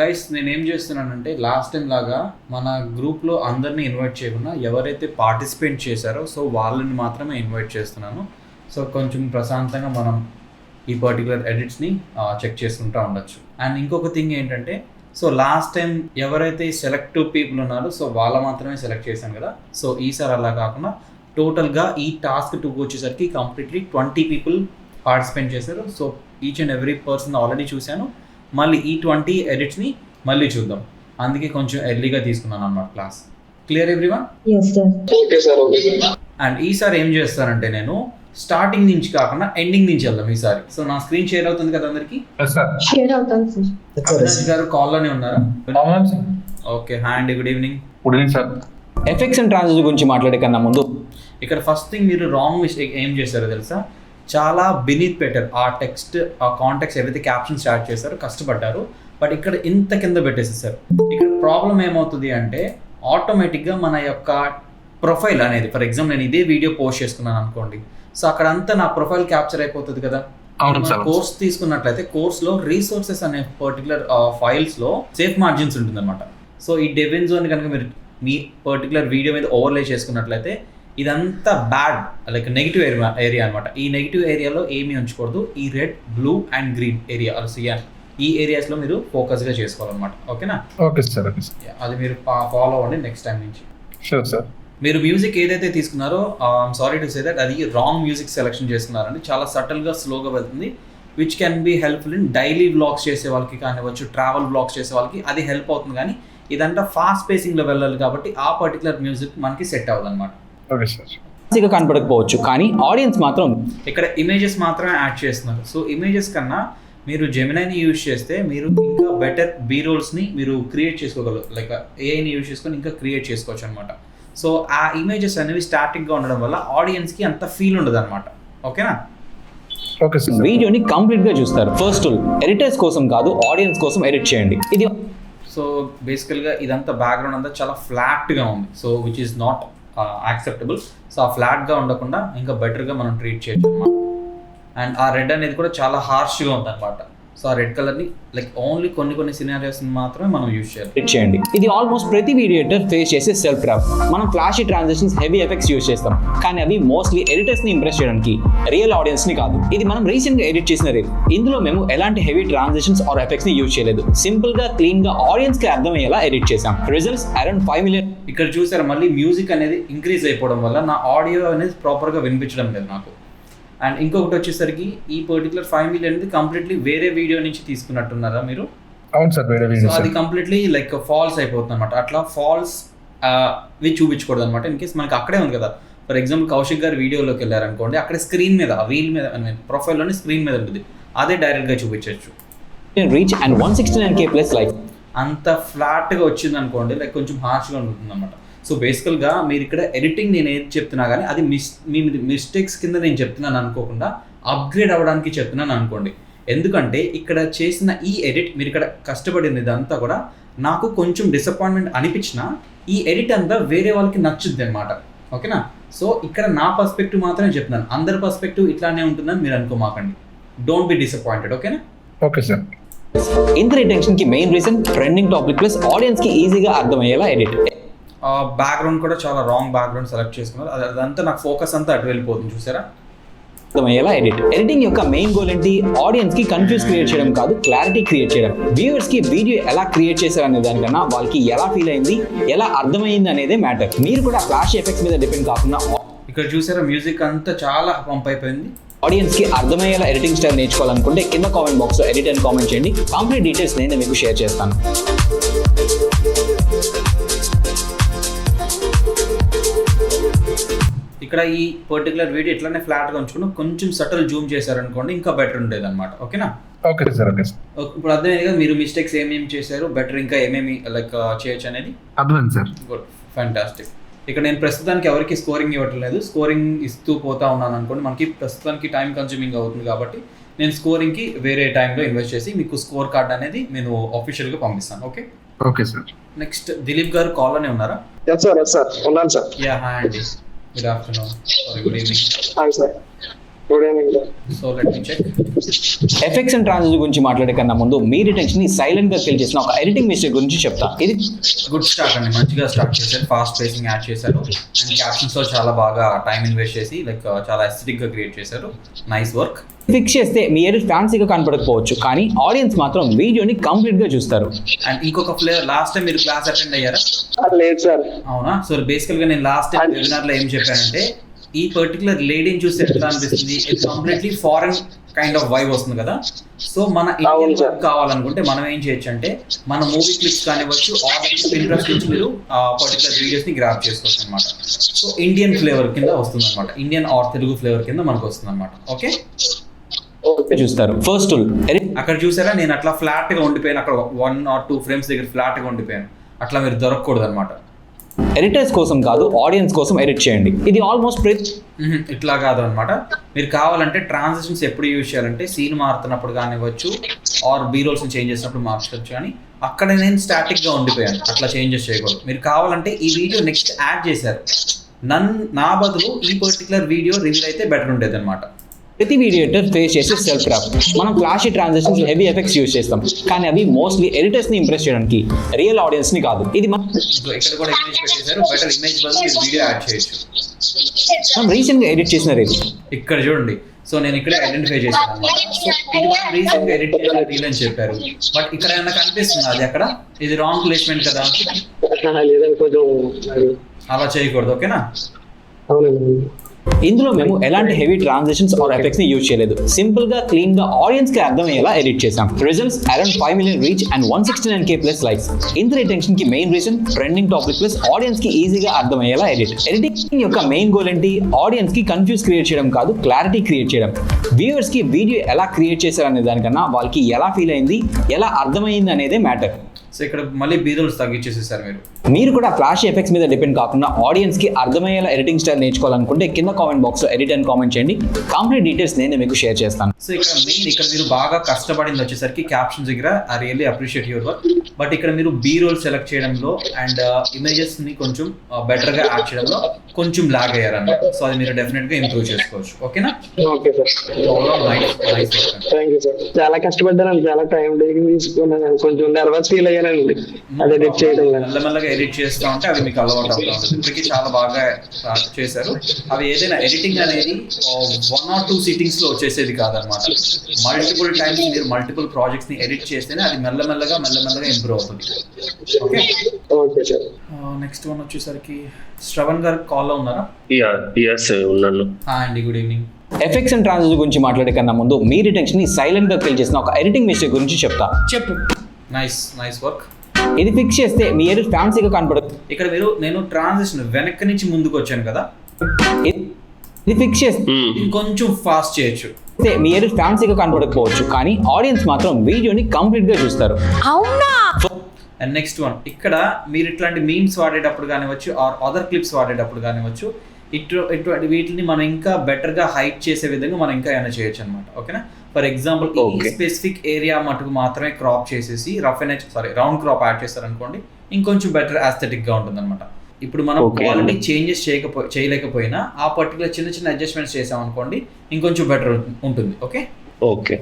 Guys నేను ఏం చేస్తున్నానంటే లాస్ట్ టైం లాగా మన గ్రూప్లో అందరినీ ఇన్వైట్ చేయకుండా ఎవరైతే పార్టిసిపేట్ చేశారో సో వాళ్ళని మాత్రమే ఇన్వైట్ చేస్తున్నాను. సో కొంచెం ప్రశాంతంగా మనం ఈ పర్టికులర్ ఎడిట్స్ని చెక్ చేసుకుంటూ ఉండొచ్చు. అండ్ ఇంకొక థింగ్ ఏంటంటే సో లాస్ట్ టైం ఎవరైతే సెలెక్టివ్ పీపుల్ ఉన్నారో సో వాళ్ళ మాత్రమే సెలెక్ట్ చేశాను కదా. సో ఈసారి అలా కాకుండా టోటల్గా ఈ టాస్క్ 2 వచ్చేసరికి కంప్లీట్లీ 20 పీపుల్ పార్టిసిపేట్ చేశారు. So each and every person already చూశాను. మళ్ళీ ఈ 20 ఎడిట్స్ని మళ్ళీ చూద్దాం. అందుకే కొంచెం ఎర్లీగా తీసుకున్నాను అన్నమాట క్లాస్. Clear everyone? అండ్ ఈసారి ఏం చేస్తానంటే నేను స్టార్టింగ్ నుంచి కాకుండా ఎండింగ్ నుంచి వెళ్దాం ఈసారి. సో నా స్క్రీన్ షేర్ అవుతుంది కదా అందరికి? అవినాష్ గారు కాల్లోనే ఉన్నారా? ఓకే, హాయ్ అండి, good evening. Good evening sir. Effects and transition గురించి మాట్లాడే కన్నా ముందు ఇక్కడ ఫస్ట్ థింగ్ మీరు రాంగ్ మిస్టేక్ ఏం చేశారో తెలుసా? చాలా బినీత్ పెట్టారు. ఆ టెక్స్ట్ ఆ కాంటెక్స్ట్ ఏవైతే క్యాప్షన్ స్టార్ట్ చేశారో కష్టపడ్డారు, బట్ ఇక్కడ ఇంత కింద పెట్టేసేసారు. ఇక్కడ ప్రాబ్లం ఏమవుతుంది అంటే ఆటోమేటిక్గా మన యొక్క ప్రొఫైల్ అనేది, ఫర్ ఎగ్జాంపుల్ నేను ఇదే వీడియో పోస్ట్ చేసుకున్నాను అనుకోండి, సో అక్కడ అంతా నా ప్రొఫైల్ క్యాప్చర్ అయిపోతుంది కదా. కోర్స్ తీసుకున్నట్లయితే కోర్స్లో రీసోర్సెస్ అనే పర్టికులర్ ఫైల్స్లో సేఫ్ మార్జిన్స్ ఉంటుందన్నమాట. సో ఈ డెవిన్ జోన్ కనుక మీరు మీ పర్టికులర్ వీడియో మీద ఓవర్లే చేసుకున్నట్లయితే ఇదంతా బ్యాడ్ లైక్ నెగిటివ్ ఏరియా అనమాట. ఈ నెగిటివ్ ఏరియాలో ఏమీ ఉంచకూడదు. ఈ red, blue and green area cyan ఈ ఏరియాస్లో మీరు ఫోకస్గా చేసుకోవాలన్నమాట. ఓకేనా? Okay sir. అది మీరు ఫాలో అవ్వండి నెక్స్ట్ టైం నుంచి. Sure sir. మీరు మ్యూజిక్ ఏదైతే తీసుకున్నారో I'm sorry to say that అది రాంగ్ మ్యూజిక్ సెలెక్షన్ చేసుకున్నారండి. చాలా సటిల్గా స్లోగా వెళ్తుంది, which can be helpful in daily vlogs చేసే వాళ్ళకి కానివ్వచ్చు, ట్రావెల్ వ్లాగ్స్ చేసే వాళ్ళకి అది హెల్ప్ అవుతుంది. కానీ ఇదంతా ఫాస్ట్ పేసింగ్లో వెళ్ళాలి కాబట్టి ఆ పర్టికులర్ మ్యూజిక్ మనకి సెట్ అవ్వదు అనమాట. Okay sir. ఈజీగా కనపడకపోవచ్చు కానీ ఆడియన్స్ మాత్రం ఇక్కడ ఇమేజెస్ మాత్రమే యాడ్ చేస్తున్నారు. సో ఇమేజెస్ కన్నా మీరు జెమినైని యూజ్ చేస్తే మీరు ఇంకా బెటర్ బీ రోల్స్ని మీరు క్రియేట్ చేసుకోగలరు. లైక్ ఏఐని యూజ్ చేసుకొని ఇంకా క్రియేట్ చేసుకోవచ్చు అనమాట. సో ఆ ఇమేజెస్ అనేవి స్టాటిక్గా ఉండడం వల్ల ఆడియన్స్కి అంత ఫీల్ ఉండదు అనమాట. ఓకేనా? Okay sir. వీడియోని కంప్లీట్గా చూస్తారు. ఫస్ట్ ఎడిటర్స్ కోసం కాదు, ఆడియన్స్ కోసం ఎడిట్ చేయండి. ఇది సో బేసికల్గా ఇదంతా బ్యాక్గ్రౌండ్ అంతా చాలా ఫ్లాట్గా ఉంది. So which is not acceptable. So ఆ ఫ్లాట్గా ఉండకుండా ఇంకా బెటర్గా మనం ట్రీట్ చేయొచ్చు అనమాట. అండ్ ఆ రెడ్ అనేది కూడా చాలా హార్ష్గా ఉంది అనమాట. సో ఆ రెడ్ కలర్ని లైక్ ఓన్లీ కొన్ని సినారియోస్ని మాత్రమే మనం యూజ్ చేయండి. ఇది ఆల్మోస్ట్ ప్రతి వీడియో ఎడిటర్ ఫేస్ చేసే సెల్ఫ్ ట్రాప్. మనం flashy transitions, heavy effects use చేస్తాం, కానీ అవి మోస్ట్లీ ఎడిటర్స్ని ఇంప్రెస్ చేయడానికి, రియల్ ఆడియన్స్ని కాదు. ఇది మనం రీసెంట్గా ఎడిట్ చేసిన రీల్. ఇందులో మేము ఎలాంటి హెవీ ట్రాన్సిషన్స్ ఆర్ ఎఫెక్ట్స్ని యూజ్ చేయలేదు. సింపుల్గా క్లీన్గా ఆడియన్స్కి అర్థమయ్యేలా ఎడిట్ చేసాం. Results around 5 million. ఇక్కడ చూసారు మళ్ళీ మ్యూజిక్ అనేది ఇంక్రీజ్ అయిపోవడం వల్ల నా ఆడియో అనేది ప్రాపర్గా వినిపించడం లేదు నాకు. అండ్ ఇంకొకటి వచ్చేసరికి ఈ పర్టికులర్ 5 మిలియన్ అనేది కంప్లీట్లీ వేరే వీడియో నుంచి తీసుకున్నట్టున్నారా మీరు? అవును సార్, వేరే వీడియో. సో అది కంప్లీట్లీ లైక్ ఫాల్స్ అయిపోతుంది అనమాట. అట్లా ఫాల్స్ వి చూపించకూడదు అనమాట. ఇన్ కేస్ మనకి అక్కడే ఉంది కదా, ఫర్ ఎగ్జాంపుల్ కౌశిక్ గారు వీడియోలోకి వెళ్ళారనుకోండి, అక్కడ స్క్రీన్ మీద వీల్ మీద ప్రొఫైల్లోనే స్క్రీన్ మీద ఉంటుంది, అదే డైరెక్ట్గా చూపించవచ్చు. Reach and 169K plus like అంత ఫ్లాట్గా వచ్చింది అనుకోండి, లైక్ కొంచెం హార్ష్గా ఉంటుంది అనమాట. సో బేసికల్గా మీరు ఇక్కడ ఎడిటింగ్ నేను ఏది చెప్తున్నా కానీ అది మీ మిస్టేక్స్ కింద నేను చెప్తున్నాను అనుకోకుండా అప్గ్రేడ్ అవ్వడానికి చెప్తున్నాను అనుకోండి. ఎందుకంటే ఇక్కడ చేసిన ఈ ఎడిట్ మీరు ఇక్కడ కష్టపడింది ఇదంతా కూడా నాకు కొంచెం డిసప్పాయింట్మెంట్ అనిపించిన ఈ ఎడిట్ అంతా వేరే వాళ్ళకి నచ్చుద్ది అనమాట. ఓకేనా? సో ఇక్కడ నా పర్స్పెక్టివ్ మాత్రమే చెప్తున్నాను, అందరి పర్స్పెక్టివ్ ఇట్లానే ఉంటుందని మీరు అనుకోమాకండి. Don't be disappointed. ఓకేనా? Okay sir. ఇంత రిటెన్షన్ కి main reason trending topic plus audience కి ఈజీగా అర్థమయ్యేలా ఎడిట్. బ్యాక్గ్రౌండ్ కూడా చాలా రాంగ్ బ్యాక్గ్రౌండ్ సెలెక్ట్ చేసుకున్నారు. అదంతా నాకు ఫోకస్ అంతా అటు వెళ్ళిపోతుంది, చూసారా? అర్థమయ్యేలా ఎడిట్. ఎడిటింగ్ యొక్క మెయిన్ గోల్ ఏంటి? ఆడియన్స్ కి కన్ఫ్యూజ్ క్రియేట్ చేయడం కాదు, క్లారిటీ క్రియేట్ చేయడం. వ్యూవర్స్ కి వీడియో ఎలా క్రియేట్ చేశారు అనే దానికన్నా వాళ్ళకి ఎలా ఫీల్ అయింది, ఎలా అర్థమైంది అనేదే మ్యాటర్. మీరు కూడా ఫ్లాష్ ఎఫెక్ట్స్ మీద డిపెండ్ కాకుండా ఇక్కడ చూసారా మ్యూజిక్ అంతా చాలా పంప్ అయిపోయింది. ఆడియన్స్ కి అర్థమయ్యేలా ఎడిటింగ్ స్టైల్ నేర్చుకోవాలనుకుంటే కింద కామెంట్ బాక్స్ లో ఎడిట్ అని కామెంట్ చేయండి. కంప్లీట్ డీటెయిల్స్ నేను మీకు షేర్ చేస్తాను. ఇక్కడ ఈ పర్టికులర్ వీడియో ఇట్లానే ఫ్లాట్గా ఉంచుకుని కొంచెం సటల్ జూమ్ చేశారనుకోండి ఇంకా బెటర్ ఉండేది అనమాట. ఓకేనా? Okay sir. Okay sir. ఇప్పుడు అర్థమైంది కదా మీరు మిస్టేక్స్ ఏమేమి చేశారు, బెటర్ ఇంకా ఏమేమి లైక్ చేయొచ్చు అనేది? అర్థమైంది సార్. Good, fantastic. ఇక్కడ నేను ప్రస్తుతానికి ఎవరికి స్కోరింగ్ ఇవ్వటం లేదు, స్కోరింగ్ ఇస్తూ పోతా ఉన్నాను అనుకోండి. మనకి ప్రస్తుతానికి టైం కన్స్యూమింగ్ అవుతుంది కాబట్టి నేను స్కోరింగ్కి వేరే టైంలో ఇన్వెస్ట్ చేసి మీకు స్కోర్ కార్డ్ అనేది నేను ఆఫీషియల్గా పంపిస్తాను. Okay? Okay sir. Next Dilip గారు కాల్లోనే ఉన్నారా? సార్ ఉన్నాను సార్. యా, హాయ్ అండి, good afternoon, sorry good evening. Hi sir. Good evening sir. So let me check. Effects and transition గురించి మాట్లాడే కన్నా ముందు మీ రిటెన్షన్ ని సైలెంట్ గా కిల్ చేసిన ఒక ఎడిటింగ్ మిస్టేక్ గురించి చెప్తా. ఇది గుడ్ స్టార్ట్ అండి, మంచిగా స్టార్ట్ చేశారు, ఫాస్ట్ పేసింగ్ యాడ్ చేశారు అండ్ క్యాప్షన్స్ లో చాలా బాగా టైం ఇన్వెస్ట్ చేసి లైక్ చాలా ఎస్థెటిక్ గా క్రియేట్ చేశారు. Nice work. ఫిక్స్ చేస్తే మీ ఎడిట్ ఫ్యాన్సీగా కనపడకపోవచ్చు, కానీ ఆడియన్స్ మాత్రం వీడియోని కంప్లీట్ గా చూస్తారు. అండ్ ఇంకొక ఫ్లేవర్, లాస్ట్ టైం మీరు క్లాస్ అటెండ్ అయ్యారా? లేదు సార్. అవునా? సో బేసికల్ గా నేను లాస్ట్ టైం వెబినార్ లో ఏం చెప్పానంటే, ఈ పర్టికులర్ లేడీని చూసి ఎట్లా అనిపిస్తుంది, ఇది completely foreign kind of vibe వస్తుంది కదా. సో మన ఇండియన్ వర్క్ కావాలనుకుంటే మనం ఏం చేయొచ్చు అంటే, మన మూవీ క్లిప్స్ కానివ్వచ్చు ఆర్ ఇంట్రెస్ట్ నుంచి మీరు పర్టికులర్ వీడియోస్ ని గ్రాప్ చేసుకోవచ్చు అనమాట. సో ఇండియన్ ఫ్లేవర్ కింద వస్తుంది అనమాట, ఇండియన్ ఆర్ తెలుగు ఫ్లేవర్ కింద మనకు వస్తుంది అనమాట. ఓకే, చూస్తారు. ఫస్ట్ అక్కడ చూసారా నేను అట్లా ఫ్లాట్ గా ఉండిపోయాను, అక్కడ 1 or 2 frames దగ్గర ఫ్లాట్ గా ఉండిపోయాను. అట్లా మీరు దొరకకూడదు అనమాట. ఎడిటర్స్ కోసం కాదు, ఆడియన్స్ కోసం ఎడిట్ చేయండి. ఇది ఆల్మోస్ట్ ఇట్లా కాదు అనమాట. మీరు కావాలంటే ట్రాన్సిషన్స్ ఎప్పుడు యూజ్ చేయాలంటే, సీన్ మారుతున్నప్పుడు కానివ్వచ్చు ఆర్ బీ రోల్స్ చేంజ్ చేసినప్పుడు మార్చుకోవచ్చు. కానీ అక్కడ నేను స్టాటిక్ గా ఉండిపోయాను, అట్లా చేంజెస్ చేయకూడదు. మీరు కావాలంటే ఈ వీడియో నెక్స్ట్ యాడ్ చేశారు, నా బదులు ఈ పర్టికులర్ వీడియో రివీల్ అయితే బెటర్ ఉండేది అనమాట. ప్రతి వీడియో ఎడిటర్ ఫేస్ చేసే సెల్ఫ్ ట్రాప్. మనం flashy transitions, heavy effects use చేస్తాం, కానీ అవి మోస్ట్లీ ఎడిటర్స్ ని ఇంప్రెస్ చేయడానికి, రియల్ ఆడియన్స్ ని కాదు. ఇది ఇక్కడ కూడా ఇమేజ్ పెట్టేశారు, బెటర్ ఇమేజ్ బదులు మీరు వీడియో యాడ్ చేయొచ్చు. మనం రీసెంట్ గా ఎడిట్ చేసిన రీల్ ఇక్కడ చూడండి. సో నేను ఇక్కడ ఐడెంటిఫై చేశాను అనమాట. సో ఇది మనం రీసెంట్ గా ఎడిట్ చేసిన రీల్ అని చెప్పారు, బట్ ఇక్కడ ఏమైనా కనిపిస్తుంది అది అక్కడ, ఇది రాంగ్ ప్లేస్మెంట్ కదా. లేదని కొంచెం అలా చేయకూడదు, ఓకేనా? అవునండి. ఇందులో మేము ఎలాంటి హెవీ ట్రాన్సిషన్స్ ఆర్ ఎఫెక్ట్స్ ని యూజ్ చేయలేదు. సింపుల్ గా క్లీన్ గా ఆడియన్స్ కి అర్థమయ్యేలా ఎడిట్ చేసాం. Results around 5 million reach and 169K plus likes. ఇంత రిటెన్షన్ కి main reason trending topic plus audience కి ఈజీగా అర్థమయ్యేలా ఎడిట్. ఎడిటింగ్ యొక్క మెయిన్ గోల్ ఏంటి? ఆడియన్స్ కి కన్ఫ్యూజ్ క్రియేట్ చేయడం కాదు, క్లారిటీ క్రియేట్ చేయడం. వ్యూవర్స్ కి వీడియో ఎలా క్రియేట్ చేశారనే దానికన్నా వాళ్ళకి ఎలా ఫీల్ అయింది, ఎలా అర్థమైంది అనేదే మ్యాటర్. సో ఇక్కడ మళ్ళీ బీరోల్స్ తగ్గించేసేసారు మీరు. మీరు కూడా ఫ్లాష్ ఎఫెక్ట్స్ మీద డిపెండ్ కాకుండా ఆడియన్స్ కి అర్థమయ్యేలా ఎడిటింగ్ స్టైల్ నేర్చుకోవాలనుకుంటే కింద కామెంట్ బాక్స్ లో ఎడిట్ అని కామెంట్ చేయండి. కంప్లీట్ డీటెయిల్స్ నేను మీకు షేర్ చేస్తాను. సో ఇక్కడ మీరు బాగా కష్టపడింది వచ్చేసరికి క్యాప్షన్స్ దగ్గర I really appreciate your work. But ఇక్కడ మీరు బీ రోల్ సెలెక్ట్ చేయడంలో అండ్ ఇమేజెస్ ని కొంచెం బెటర్ గా యాడ్ చేయడంలో కొంచెం లాగ్ అయ్యారన్నమాట. సో అది మీరు డెఫినెట్ గా ఇంప్రూవ్ చేసుకోవచ్చు, ఓకేనా? Okay sir. Nice work. Thank you sir. చాలా కష్టపడ్డాను, చాలా టైం తీసుకున్నాను, కొంచెం నర్వస్ ఫీల్ అయ్యానండి అది ఎడిట్ చేయడం. మెల్లమెల్లగా ఎడిట్ చేస్తూ ఉంటే అది మీకు అలవాటు అవుతా ఉంటుంది. ఇప్పటికీ చాలా బాగా చేశారు. అవి ఏదైనా ఎడిటింగ్ అనేది 1 or 2 సిట్టింగ్స్ లో వచ్చేసేది కాదనమాట. మల్టిపుల్ టైమ్స్ మీరు మల్టిపుల్ ప్రాజెక్ట్స్ ని ఎడిట్ చేస్తేనే అది మెల్లమెల్లగా ఇంప్రూవ్ అవుతుంది. Okay, okay sir. Next one వచ్చేసరికి శ్రవణ్ గారు కాల్ లో ఉన్నారా? ఉన్నాను. అండి, good evening. Effects and transition గురించి మాట్లాడే కన్నా ముందు మీ రిటెన్షన్ ని సైలెంట్ గా కిల్ చేసిన ఒక ఎడిటింగ్ మిస్టేక్ గురించి చెప్తా. చెప్పు. Nice work. ఇది ఫిక్స్ చేస్తే మీ ఎడిట్ ఫ్యాన్సీగా కనపడదు. ఇక్కడ నేను ట్రాన్సిషన్ వెనక్కి నుంచి ముందుకు వచ్చాను కదా, ఇది ఫిక్స్ చేస్తే ఇంకొంచెం ఫాస్ట్ చేయొచ్చు. మీ ఎడిట్ ఫ్యాన్సీగా కనపడకపోవచ్చు, కానీ ఆడియన్స్ మాత్రం వీడియోని కంప్లీట్ గా చూస్తారు. అవునా? అండ్ నెక్స్ట్ వన్, ఇక్కడ మీరు ఇట్లాంటి మీమ్స్ వాడేటప్పుడు కానివచ్చు ఆర్ అదర్ క్లిప్స్ వాడేటప్పుడు కానివచ్చు, ఇటువంటి వీటిని మనం ఇంకా బెటర్ గా హైట్ చేసే విధంగా మనం ఇంకా ఏమైనా చేయొచ్చు అనమాట. ఓకేనా? ఫర్ ఎగ్జాంపుల్ ఈ స్పెసిఫిక్ ఏరియా మటుకు మాత్రమే క్రాప్ చేసేసి రౌండ్ క్రాప్ యాడ్ చేస్తారనుకోండి, ఇంకొంచెం బెటర్ ఆస్థెటిక్ గా ఉంటుంది అనమాట. ఇప్పుడు మనం క్వాలిటీ చేంజెస్ చేయలేకపోయినా ఆ పర్టికులర్ చిన్న అడ్జస్ట్మెంట్స్ చేసాం అనుకోండి, ఇంకొంచెం బెటర్ ఉంటుంది. ఓకే.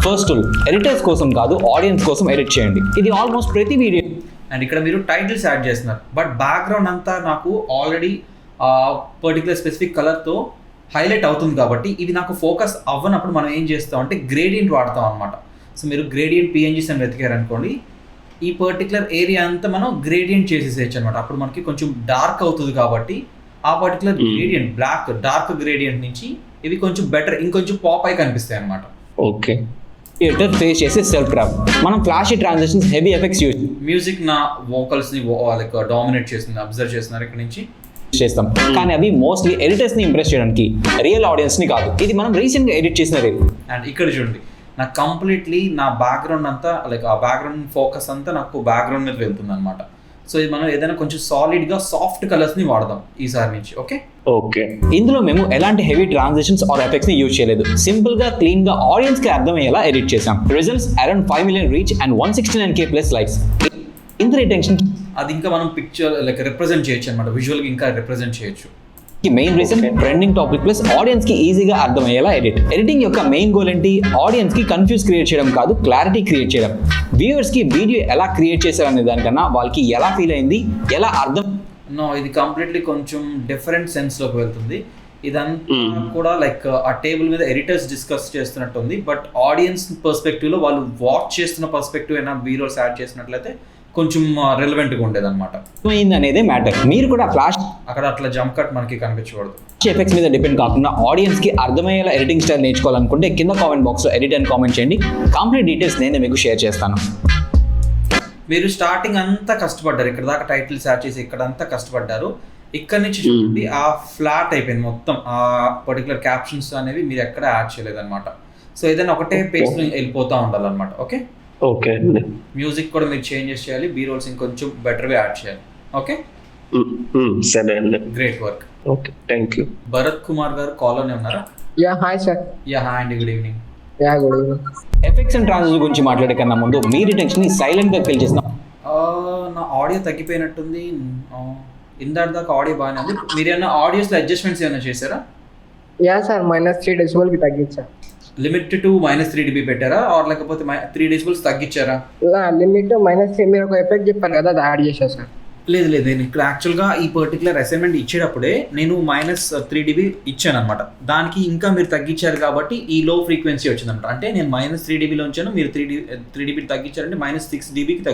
ఫస్ట్ ఎడిటర్స్ కోసం కాదు, ఆడియన్స్ కోసం ఎడిట్ చేయండి. ఇది ఆల్మోస్ట్ ప్రతి వీడియో. అండ్ ఇక్కడ మీరు టైటిల్స్ యాడ్ చేస్తున్నారు, బట్ బ్యాక్గ్రౌండ్ అంతా నాకు ఆల్రెడీ పర్టికులర్ స్పెసిఫిక్ కలర్తో హైలైట్ అవుతుంది కాబట్టి ఇది నాకు ఫోకస్ అవ్వనప్పుడు మనం ఏం చేస్తాం అంటే గ్రేడియంట్ వాడతాం అనమాట. సో మీరు గ్రేడియంట్ పిఎన్జీస్ అని వెతికారనుకోండి, ఈ పర్టికులర్ ఏరియా అంతా మనం గ్రేడియంట్ చేసేసేయచ్చు అనమాట. అప్పుడు మనకి కొంచెం డార్క్ అవుతుంది కాబట్టి ఆ పర్టికులర్ గ్రేడియంట్ డార్క్ గ్రేడియంట్ నుంచి ఇవి కొంచెం బెటర్, ఇంకొంచెం పాప్ అయి కనిపిస్తాయి అనమాట. ఓకే. ఎడిటర్ ఫేస్ చేసే సెల్ఫ్ ట్రాప్. మనం flashy transitions, heavy effects use music నా వోకల్స్ ని డామినేట్ చేస్తుంది, అబ్జర్వ్ చేస్తున్నారు ఇక్కడ నుంచి చేస్తాం, కానీ అవి మోస్ట్లీ ఎడిటర్స్ ని ఇంప్రెస్ చేయడానికి, రియల్ ఆడియన్స్ ని కాదు. ఇది మనం రీసెంట్ గా ఎడిట్ చేసిన రీల్. అండ్ ఇక్కడ చూడండి, నాకు కంప్లీట్లీ నా బ్యాక్గ్రౌండ్ అంతా ఆ బ్యాక్గ్రౌండ్ ఫోకస్ అంతా నాకు బ్యాక్గ్రౌండ్ మీద వెళ్తుంది అనమాట. సో ఇది మనం ఏదైనా కొంచెం సాలిడ్ గా సాఫ్ట్ కలర్స్ ని వాడదాం ఈసారి నుంచి. ఓకే. ఇందులో మేము ఎలాంటి హెవీ ట్రాన్సిషన్స్ ఆర్ ఎఫెక్ట్స్ ని యూజ్ చేయలేదు. సింపుల్ గా క్లీన్ గా ఆడియన్స్ కి అర్థమయ్యేలా ఎడిట్ చేసాం. Results around 5 million reach and 169K plus likes. ఇంత రిటెన్షన్ అది ఇంకా మనం పిక్చర్ రిప్రజెంట్ చేయొచ్చు అనమాట, విజువల్గా ఇంకా రిప్రజెంట్ చేయొచ్చు. కి main reason trending topic plus audience కి ఈజీగా అర్థమయ్యేలా ఎడిటింగ్ యొక్క మెయిన్ గోల్ ఏంటి? ఆడియన్స్ కి కన్ఫ్యూజ్ క్రియేట్ చేయడం కాదు, క్లారిటీ క్రియేట్ చేయడం. వ్యూవర్స్ కి వీడియో ఎలా క్రియేట్ చేశారనే దానికన్నా వాళ్ళకి ఎలా ఫీల్ అయింది, ఎలా అర్థం. నో, ఇది కంప్లీట్లీ కొంచెం డిఫరెంట్ సెన్స్ లోకి వెళ్తుంది. ఇదంతా కూడా లైక్ ఆ టేబుల్ మీద ఎడిటర్స్ డిస్కస్ చేస్తున్నట్టు ఉంది, బట్ ఆడియన్స్ పర్స్పెక్టివ్ లో వాళ్ళు వాచ్ చేస్తున్న పర్స్పెక్టివ్ అయినా వీడియోస్ యాడ్ చేసినట్లయితే కొంచెం రెలవెంట్ గా ఉండేది అనమాట. అనేది మ్యాటర్. మీరు కూడా ఫ్లాష్ అక్కడ అట్లా జంప్ కట్ మనకి కనిపించకూడదు. ఎఫెక్ట్స్ మీద డిపెండ్ కాకుండా ఆడియన్స్ కి అర్థమయ్యేలా ఎడిటింగ్ స్టైల్ నేర్చుకోవాలనుకుంటే కింద కామెంట్ బాక్స్ లో ఎడిట్ అని కామెంట్ చేయండి. కంప్లీట్ డీటెయిల్స్ నేను మీకు షేర్ చేస్తాను. మీరు స్టార్టింగ్ అంతా కష్టపడ్డారు, ఇక్కడ దాకా టైటిల్స్ యాడ్ చేసి ఇక్కడ అంతా కష్టపడ్డారు. ఇక్కడ నుంచి చూడండి ఆ ఫ్లాట్ అయిపోయింది మొత్తం. ఆ పర్టికులర్ క్యాప్షన్స్ అనేవి మీరు ఎక్కడ యాడ్ చేయలేదు అనమాట. సో ఏదైనా ఒకటే పేజ్ లో వెళ్ళిపోతూ ఉండాలన్నమాట. Okay okay. మ్యూజిక్ కూడా మీరు చేంజెస్ చేయాలి, బీ రోల్స్ ఇంకొంచెం బెటర్గా యాడ్ చేయాలి. ఓకే, సరే అండి. Great work. Okay, thank you. Bharath Kumar గారు కాల్లోనే ఉన్నారా? Yeah hi sir. Yeah hi అండి, good evening. Yeah good evening. Effects and transition గురించి మాట్లాడే కన్నా ముందు మీ రిటెన్షన్ ని సైలెంట్ గా కిల్ చేసిన. నా ఆడియో తగ్గిపోయినట్టుంది. ఇందాక దాకా ఆడియో బాగానే ఉంది. మీరు ఏమైనా ఆడియోస్లో అడ్జస్ట్మెంట్స్ ఏమైనా చేశారా? యా సార్ -3 డెసిబెల్ కి తగ్గించా. లిమిట్ టు -3 dB పెట్టారా, ఆర్ లేకపోతే 3 decibels తగ్గించారా? లిమిట్ -3. మీరు ఒక ఎఫెక్ట్ చెప్పారు కదా, అది యాడ్ చేశా సార్. లేదు నేను ఇక్కడ యాక్చువల్గా ఈ పర్టికులర్ అసైన్మెంట్ ఇచ్చేటప్పుడే నేను -3 dB ఇచ్చాను అనమాట. దానికి ఇంకా మీరు తగ్గించారు కాబట్టి ఈ లో ఫ్రీక్వెన్సీ వచ్చిందనమాట. అంటే నేను -3 dBలో ఉంచాను, మీరు 3 dB తగ్గించారంటే -6 dBకి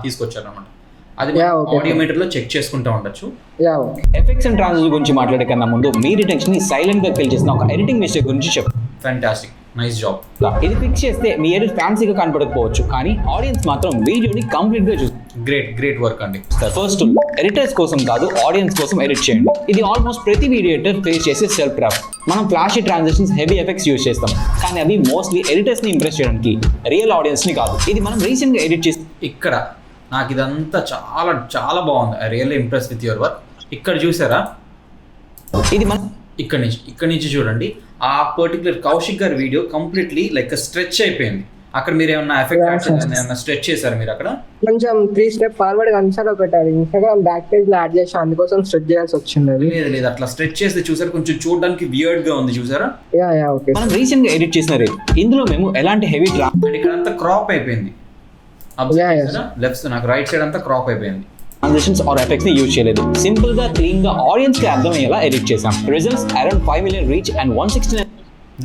తీసుకొచ్చారు అనమాట. అది ఆడియోమీటర్ లో చెక్ చేసుకుంటూ ఉండొచ్చు. ఎఫెక్ట్స్ అండ్ ట్రాన్సిషన్ గురించి మాట్లాడే కన్నా ముందు మీ రిటెన్షన్ ని సైలెంట్ గా కిల్ చేసిన ఒక ఎడిటింగ్ మిస్టేక్ గురించి చెప్పు. Fantastic, nice job. ఇది ఫిక్స్ చేస్తే మీ ఎడిట్ ఫ్యాన్సీగా కనపడకపోవచ్చు, కానీ ఆడియన్స్ మాత్రం వీడియోని కంప్లీట్ గా చూస్తారు. గ్రేట్ వర్క్ అండి. ఫస్ట్ ఎడిటర్స్ కోసం కాదు, ఆడియన్స్ కోసం ఎడిట్ చేయండి. ఇది ఆల్మోస్ట్ ప్రతి వీడియో ఎడిటర్ ఫేస్ చేసే సెల్ఫ్ ట్రాప్. మనం flashy transitions, heavy effects use చేస్తాం, కానీ అవి మోస్ట్లీ ఎడిటర్స్ ని ఇంప్రెస్ చేయడానికి, రియల్ ఆడియన్స్ ని కాదు. ఇది మనం రీసెంట్ గా ఎడిట్ చేసి ఇక్కడ నాకు ఇదంతా చాలా బాగుంది. I really impress with your work. ఇక్కడ చూసారా, ఇది మనం ఇక్కడ నుంచి చూడండి. ఆ పర్టికులర్ కౌశిక్ గారి వీడియో కంప్లీట్లీ లైక్ స్ట్రెచ్ అయిపోయింది. అక్కడ మీరు ఏమన్నా ఎఫెక్ట్ స్ట్రెచ్ చేశారు మీరు అక్కడ? కొంచెం 3 స్టెప్ ఫార్వర్డ్ కన్సల్ ఒకటి ఇన్స్టాగ్రామ్ బ్యాక్ పేజ్ లో యాడ్ చేసి అందుకోసం స్ట్రెచ్ చేయాల్సి వచ్చింది. లేదు అట్లా స్ట్రెచ్ చేస్తే చూసారు, కొంచెం చూడడానికి వియర్డ్ గా ఉంది చూసారా. ఓకే. మనం రీసెంట్ గా ఎడిట్ చేసిన ఇందులో మేము ఎలాంటి హెవీ డ్రా అండ్ ఇక్కడ అంతా క్రాప్ అయిపోయింది. లెఫ్ట్ నాకు రైట్ సైడ్ అంతా క్రాప్ అయిపోయింది. ట్రాన్సిషన్స్ ఆర్ ఎఫెక్ట్స్ ని యూజ్ చేయలేదు. సింపుల్ గా క్లీన్ గా ఆడియన్స్ కి అర్థమయ్యేలా ఎడిట్ చేసాం. Results around 5 million reach and 169